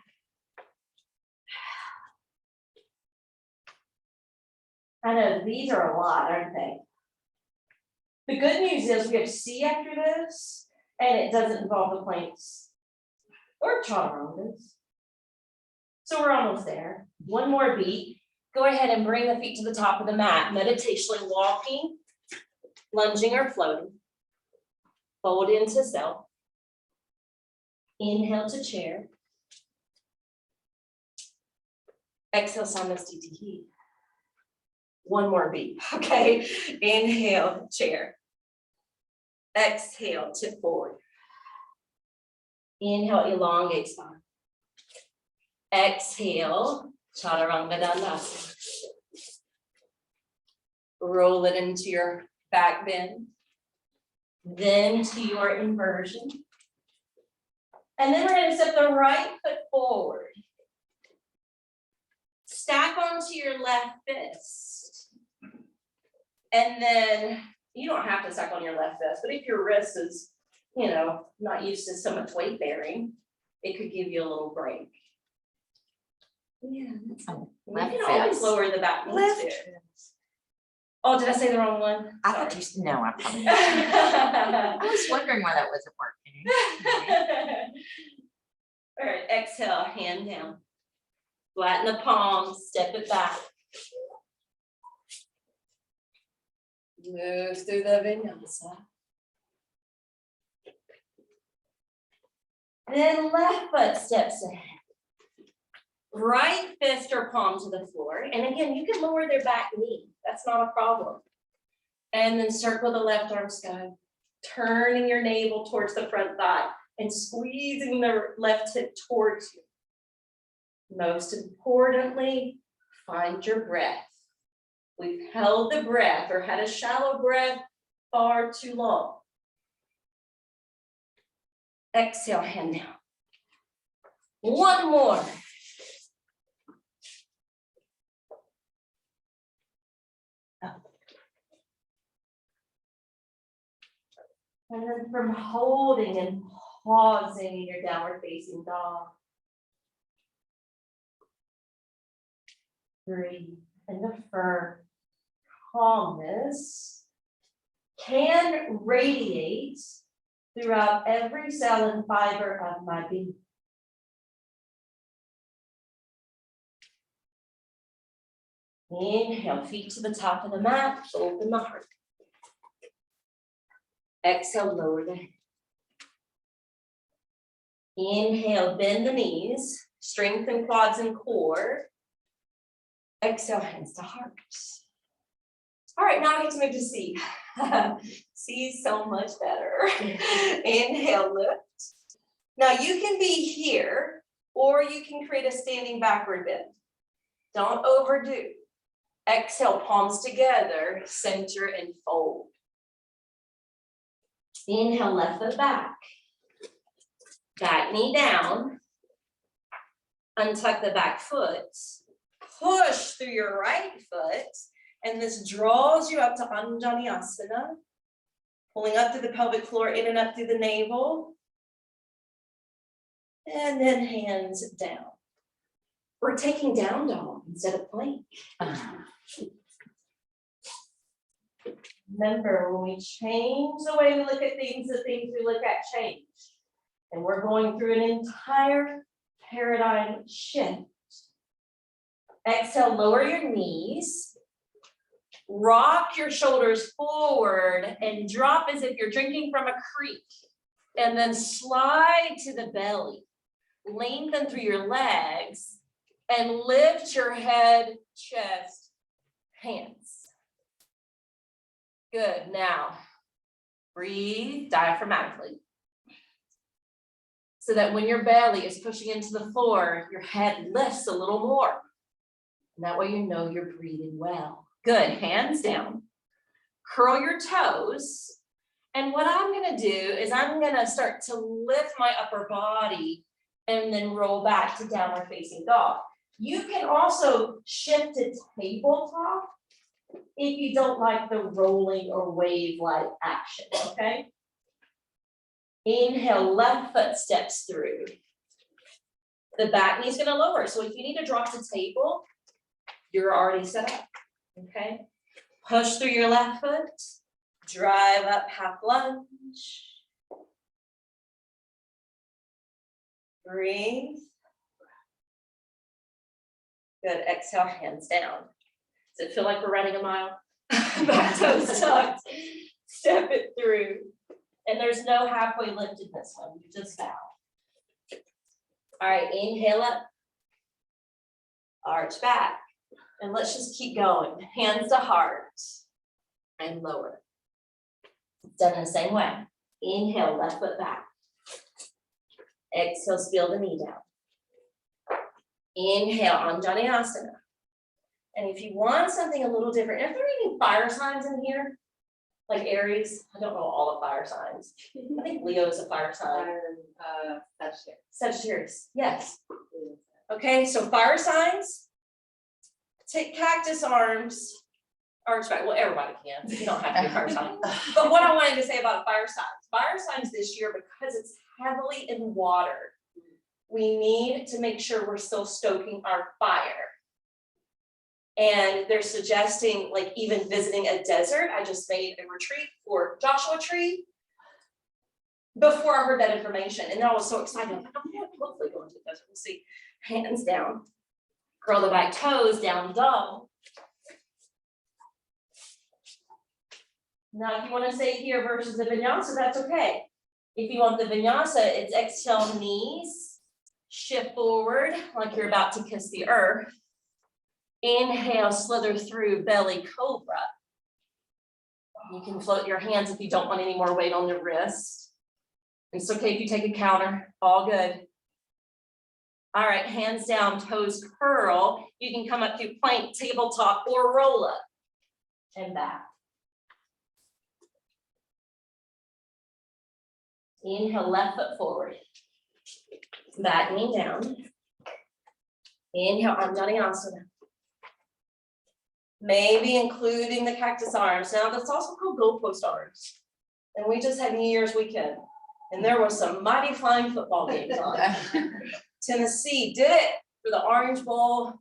I know these are a lot, aren't they? The good news is we have C after this, and it doesn't involve the planks or chaturangas. So we're almost there. One more beat. Go ahead and bring the feet to the top of the mat. Meditationally walking, lunging or floating. Fold into self. Inhale to chair. Exhale, Samastitihi. One more beat, okay? Inhale, chair. Exhale, tip forward. Inhale, elongate spine. Exhale, chaturanga dandasana. Roll it into your back bend. Then to your inversion. And then we're going to step the right foot forward. Stack onto your left fist. And then you don't have to stack on your left fist, but if your wrist is, not used to so much weight bearing, it could give you a little break. Yeah, that's it. You can always lower the back knee too. Oh, did I say the wrong one? I thought you said, no, I probably didn't. I was wondering why that wasn't working. All right, exhale, hand down. Flatten the palms, step it back. Move through the vinyasa. Then left foot steps ahead. Right fist or palm to the floor. And again, you can lower their back knee. That's not a problem. And then circle the left arm sky. Turning your navel towards the front thigh and squeezing the left hip towards you. Most importantly, find your breath. We've held the breath or had a shallow breath far too long. Exhale, hand down. One more. Up. And then from holding and pausing in your downward facing dog. Breathe and affirm. Calmness can radiate throughout every cell and fiber of my being. Inhale, feet to the top of the mat, open the heart. Exhale, lower the head. Inhale, bend the knees, strengthen quads and core. Exhale, hands to heart. All right, now I get to move to C. C is so much better. Inhale, lift. Now you can be here, or you can create a standing backward bend. Don't overdo. Exhale, palms together, center and fold. Inhale, left foot back. Back knee down. Untuck the back foot. Push through your right foot. And this draws you up to Anjaneyasana. Pulling up through the pelvic floor, in and up through the navel. And then hands down. We're taking down dog instead of plank. Remember, when we change the way we look at things, the things we look at change. And we're going through an entire paradigm shift. Exhale, lower your knees. Rock your shoulders forward and drop as if you're drinking from a creek. And then slide to the belly. Lengthen through your legs and lift your head, chest, hands. Good. Now, breathe diaphragmatically. So that when your belly is pushing into the floor, your head lifts a little more. And that way you know you're breathing well. Good. Hands down. Curl your toes. And what I'm going to do is I'm going to start to lift my upper body and then roll back to downward facing dog. You can also shift to tabletop if you don't like the rolling or wave-like action, okay? Inhale, left foot steps through. The back knee's gonna lower, so if you need to drop to table, you're already set up, okay? Push through your left foot, drive up half lunge. Breathe. Good, exhale, hands down. Does it feel like we're running a mile? Back toes tucked, step it through. And there's no halfway lift in this one, you just bow. All right, inhale up. Arch back. And let's just keep going. Hands to heart. And lower. Done in the same way. Inhale, left foot back. Exhale, spill the knee down. Inhale, Anjaneyasana. And if you want something a little different, if there are any fire signs in here, like Aries, I don't know all the fire signs. I think Leo is a fire sign. Sagittarius, yes. Okay, so fire signs. Take cactus arms, or well, everybody can, you don't have to be a fire sign. But what I wanted to say about fire signs this year, because it's heavily in water, we need to make sure we're still stoking our fire. And they're suggesting like even visiting a desert. I just made a retreat for Joshua Tree before I heard that information. And I was so excited. I'm like, hopefully going to the desert. We'll see. Hands down. Curl the back toes, down dog. Now, if you want to say here versus the vinyasa, that's okay. If you want the vinyasa, it's exhale knees, shift forward like you're about to kiss the earth. Inhale, slither through belly cobra. You can float your hands if you don't want any more weight on the wrist. It's okay if you take a counter, all good. All right, hands down, toes curl. You can come up through plank, tabletop, or roll up and back. Inhale, left foot forward. Back knee down. Inhale, Anjaneyasana. Maybe including the cactus arms. Now that's also called goalpost arms. And we just had New Year's weekend. And there was some mighty fine football games on. Tennessee did it for the Orange Bowl.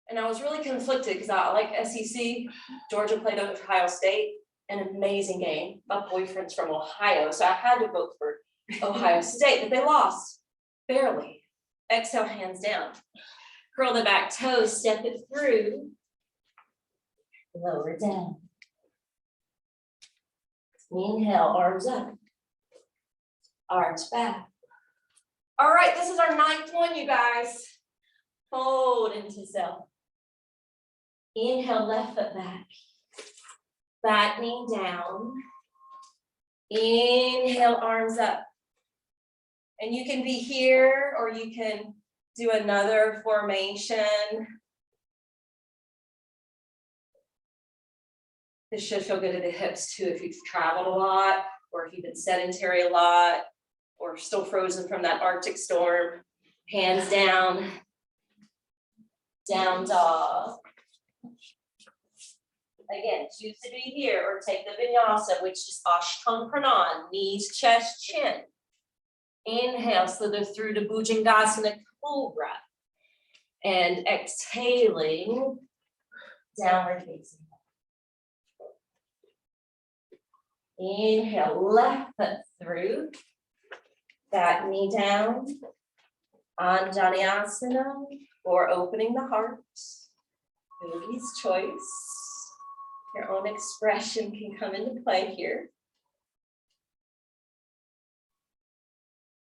And I was really conflicted because I like SEC. Georgia played Ohio State, an amazing game. My boyfriend's from Ohio, so I had to vote for Ohio State, but they lost, barely. Exhale, hands down. Curl the back toes, step it through. Lower down. Inhale, arms up. Arms back. All right, this is our 9th one, you guys. Fold into self. Inhale, left foot back. Back knee down. Inhale, arms up. And you can be here or you can do another formation. This should feel good at the hips too if you've traveled a lot or if you've been sedentary a lot or still frozen from that Arctic storm. Hands down, down dog. Again, choose to be here or take the vinyasa, which is Ashtanga Pranam, knees, chest, chin. Inhale, slither through to Bhujangasana Cobra. And exhaling, downward facing. Inhale, left foot through. Back knee down. Anjaneyasana, or opening the heart. Yogi's choice. Your own expression can come into play here.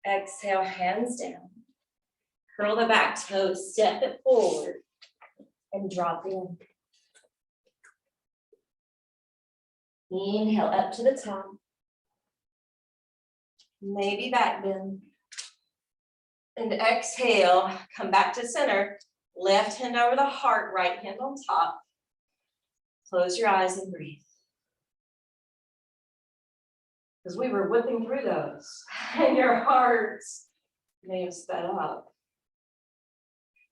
Exhale, hands down. Curl the back toes, step it forward, and drop in. Inhale up to the top. Maybe back bend. And exhale, come back to center. Left hand over the heart, right hand on top. Close your eyes and breathe. Because we were whipping through those. And your heart may have sped up.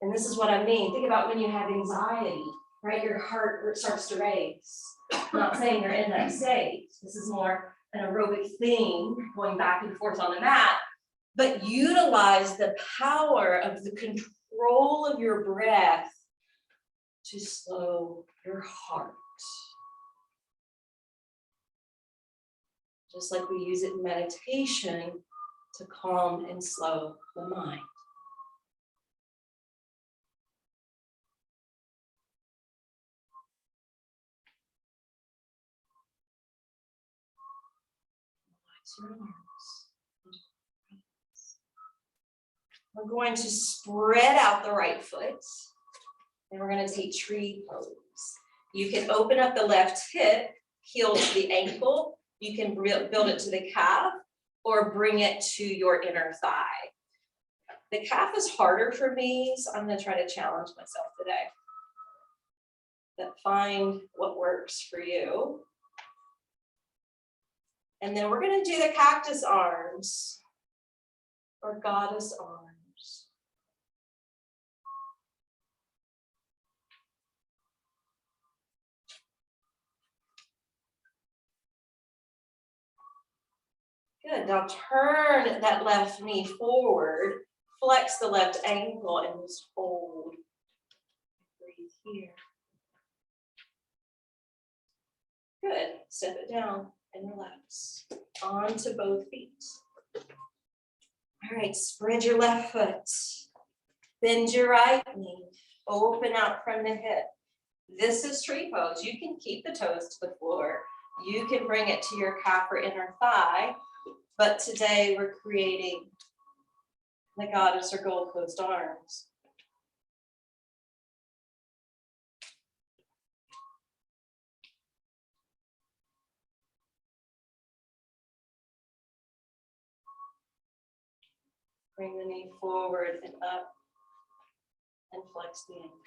And this is what I mean. Think about when you have anxiety, right? Your heart starts to race. I'm not saying you're in that state. This is more an aerobic thing, going back and forth on the mat. But utilize the power of the control of your breath to slow your heart. Just like we use it in meditation to calm and slow the mind. Relax your arms. We're going to spread out the right foot, and we're going to take tree pose. You can open up the left hip, heel to the ankle. You can build it to the calf or bring it to your inner thigh. The calf is harder for me, so I'm going to try to challenge myself today. that find what works for you. And then we're going to do the cactus arms or goddess arms. Good. Now turn that left knee forward, flex the left ankle, and just hold. Breathe here. Good. Step it down and relax. Onto both feet. All right, spread your left foot. Bend your right knee. Open out from the hip. This is tree pose. You can keep the toes to the floor. You can bring it to your calf or inner thigh. But today we're creating the goddess or Gold Coast arms. Bring the knee forward and up and flex the ankle.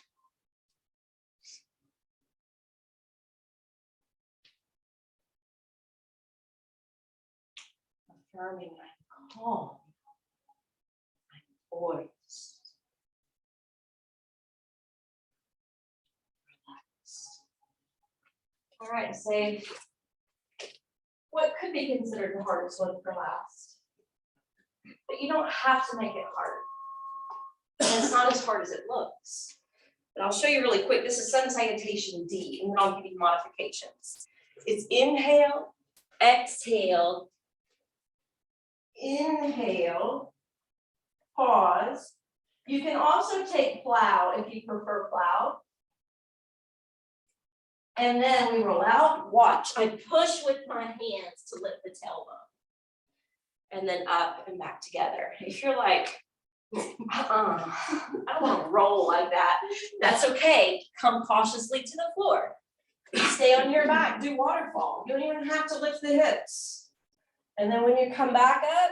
Affirming my calm, my voice. Relax. All right, say what could be considered the hardest one for last. But you don't have to make it hard. And it's not as hard as it looks. But I'll show you really quick. This is Sun Salutation D, and then I'll give you modifications. It's inhale, exhale, inhale, pause. You can also take plow if you prefer plow. And then we roll out, watch. I push with my hands to lift the tailbone. And then up and back together. If you're like, I don't want to roll like that, that's okay. Come cautiously to the floor. Stay on your back, do waterfall. You don't even have to lift the hips. And then when you come back up,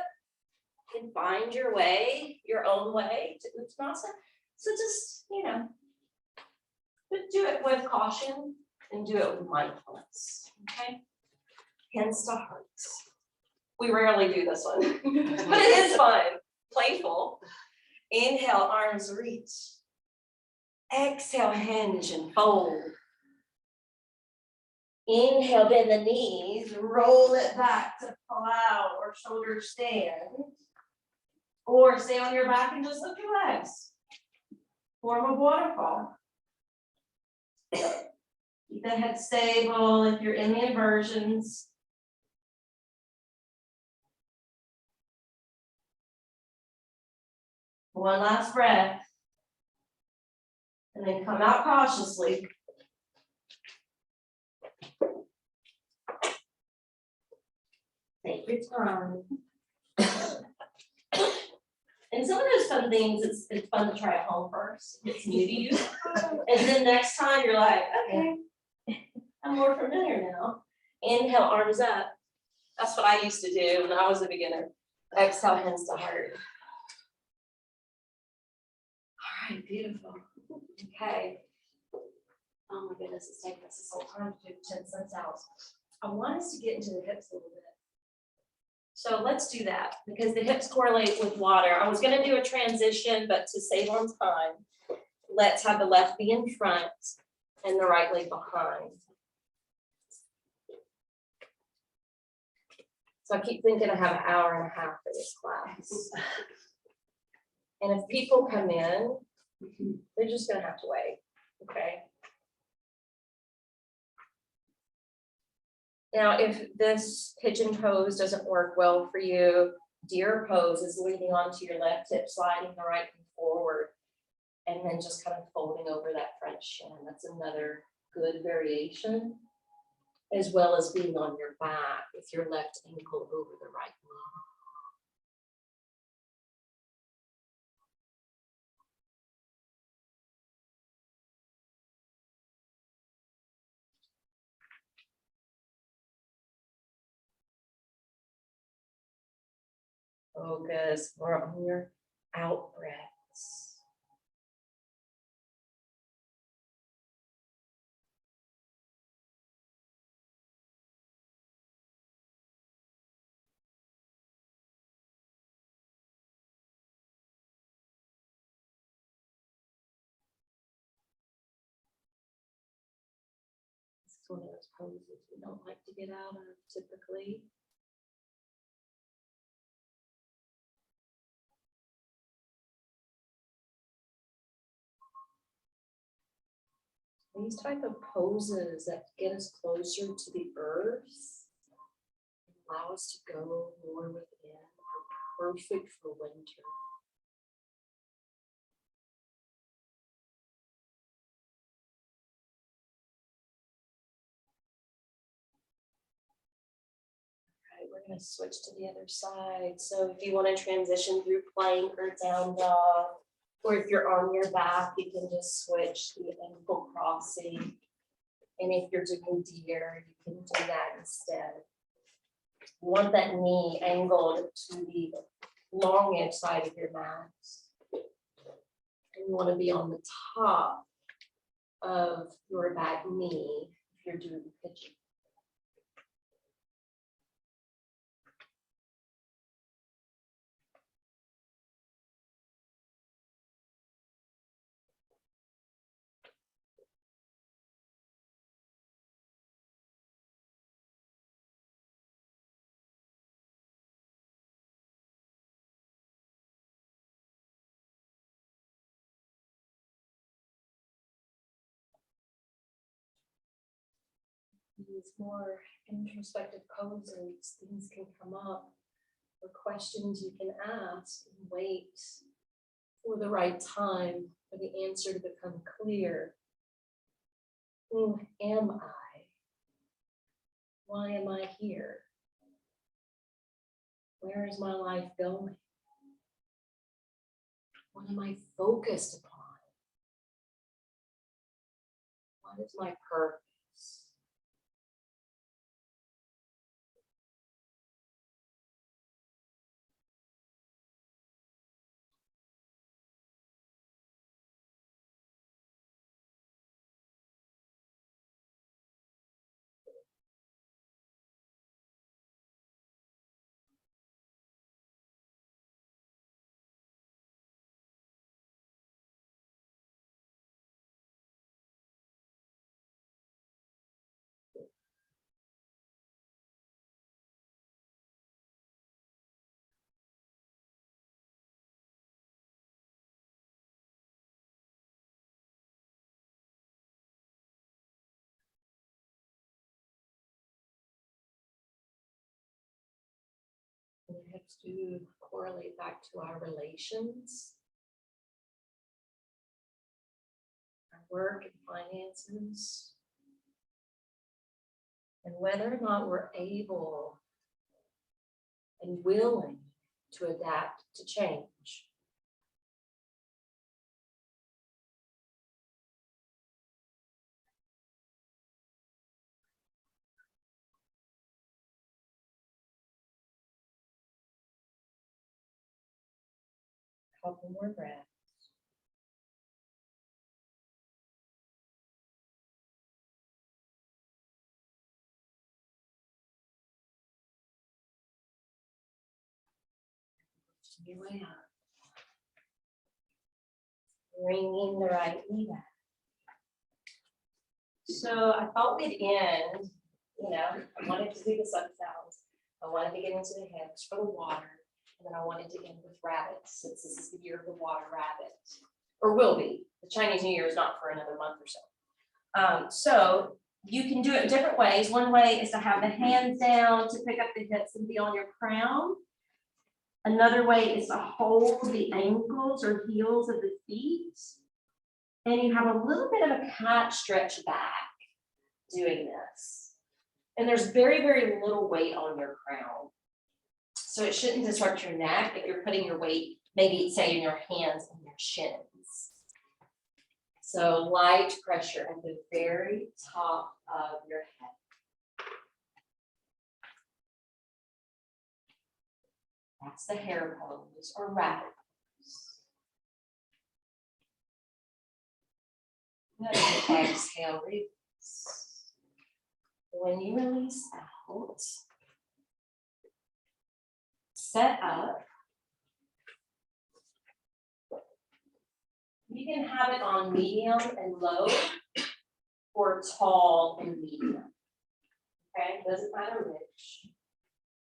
you can find your way, your own way to Uttanasana. So just, but do it with caution and do it with mindfulness, okay? Hands to hearts. We rarely do this one, but it is fun, playful. Inhale, arms reach. Exhale, hinge and fold. Inhale, bend the knees, roll it back to plow or shoulder stand. Or stay on your back and just lift your legs. Form a waterfall. Keep the head stable if you're in the inversions. One last breath. And then come out cautiously. Take your time. And some of those fun things, it's fun to try at home first. It's new to you. And then next time you're like, okay, I'm more familiar now. Inhale, arms up. That's what I used to do when I was a beginner. Exhale, hands to heart. All right, beautiful. Okay. Oh my goodness, it's taking us this whole time to do 10 cents out. I want us to get into the hips a little bit. So let's do that because the hips correlate with water. I was going to do a transition, but to save on time, let's have the left be in front and the right leg behind. So I keep thinking I have an hour and a half for this class. And if people come in, they're just going to have to wait. Okay. Now, if this pigeon pose doesn't work well for you, deer pose is leaning onto your left hip, sliding the right knee forward, and then just kind of folding over that front shin. That's another good variation, as well as being on your back with your left ankle over the right knee. Focus more on your out breaths. It's one of those poses we don't like to get out of typically. These type of poses that get us closer to the earth, allow us to go more within, are perfect for winter. Okay, we're going to switch to the other side. So if you want to transition through plank or down dog, or if you're on your back, you can just switch the ankle crossing. And if you're doing deer, you can do that instead. You want that knee angled to the long edge side of your mat. And you want to be on the top of your back knee if you're doing pigeon. These more introspective poses, things can come up, or questions you can ask and wait for the right time for the answer to become clear. Who am I? Why am I here? Where is my life going? What am I focused upon? What is my purpose? We have to correlate back to our relations, our work and finances, and whether or not we're able and willing to adapt to change. Couple more breaths. Your way up. Bringing the right knee back. So I thought we'd end, I wanted to do the sun sounds. I wanted to get into the hips for the water. And then I wanted to end with rabbits, since this is the year of the water rabbit, or will be. The Chinese New Year is not for another month or so. So you can do it different ways. One way is to have the hands down to pick up the hips and be on your crown. Another way is to hold the ankles or heels of the feet. And you have a little bit of a cat stretch back doing this. And there's very, very little weight on your crown. So it shouldn't disrupt your neck if you're putting your weight, maybe say in your hands and your shins. So light pressure at the very top of your head. That's the hare pose or rabbit pose. Good. Exhale, release. When you release out, set up. You can have it on medium and low, or tall and medium. Okay, doesn't matter which,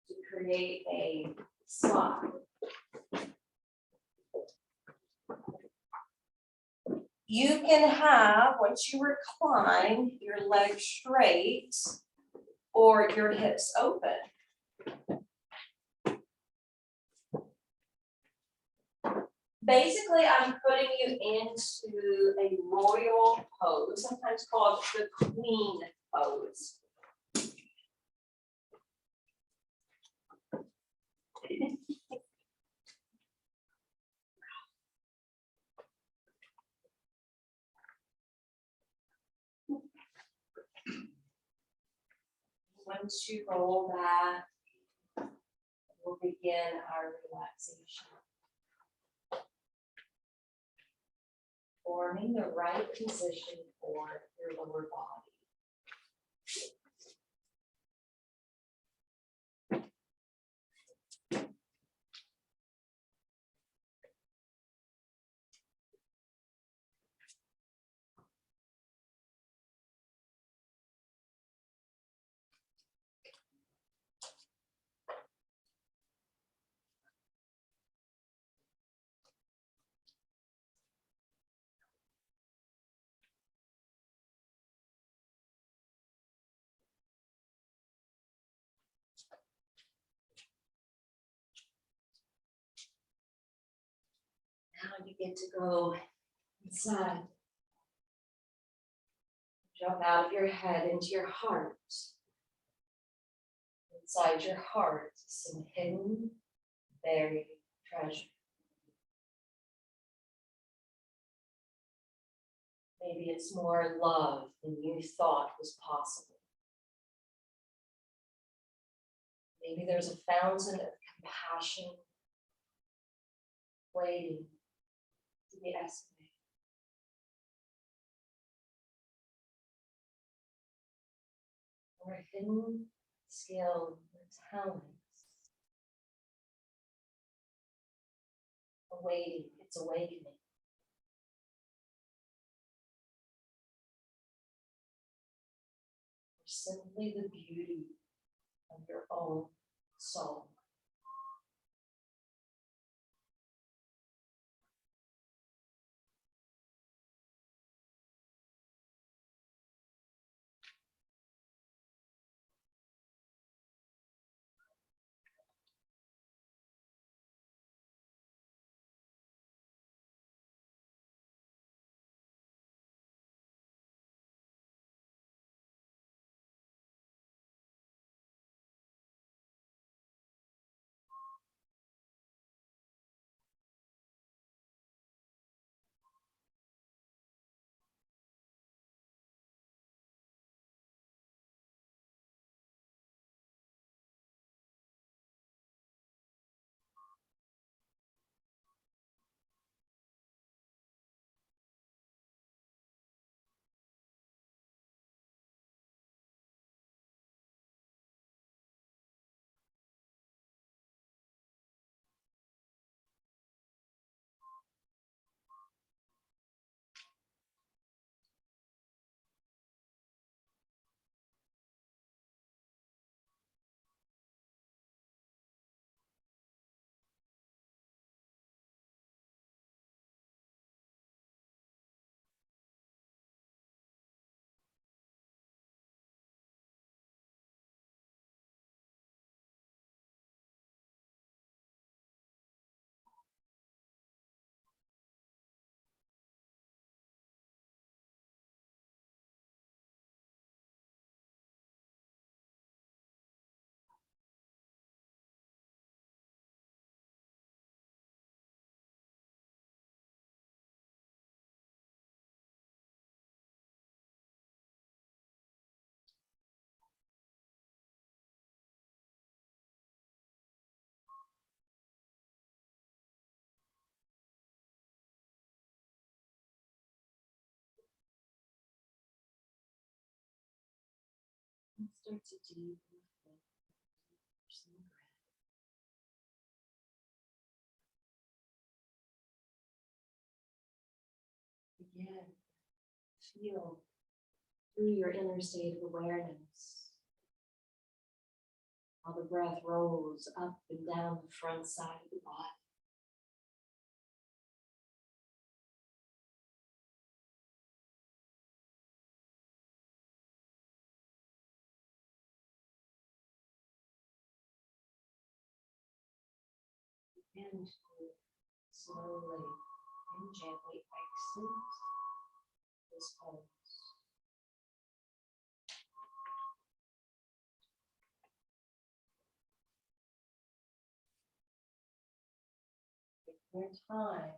to create a slide. You can have, once you recline, your legs straight or your hips open. Basically, I'm putting you into a royal pose, sometimes called the queen pose. Once you roll back, we'll begin our relaxation. Forming the right position for your lower body. Now you get to go inside. Jump out of your head into your heart. Inside your heart, some hidden, buried treasure. Maybe it's more love than you thought was possible. Maybe there's a fountain of compassion waiting to be estimated. Or a hidden skill or talent awaiting its awakening. Or simply the beauty of your own soul. Start to deepen. Again, feel through your inner state of awareness. While the breath rolls up and down the front side of the body. And slowly and gently exit this pose. Take your time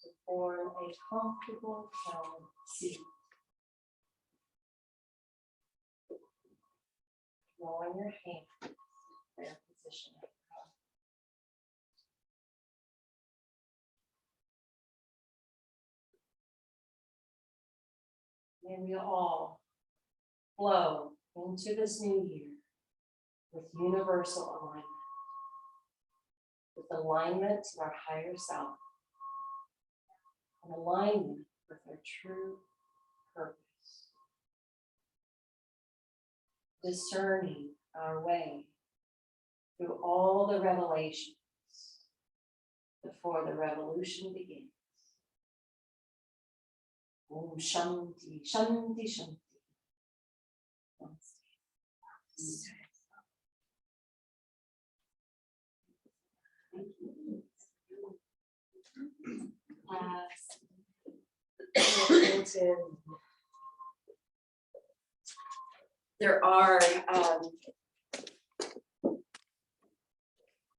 to form a comfortable cow seat. Drawing your hands to their position. May we all flow into this new year with universal alignment, with alignment to our higher self, and alignment with our true purpose, discerning our way through all the revelations before the revolution begins. Om Shanti, Shanti, Shanti. Namaste. There are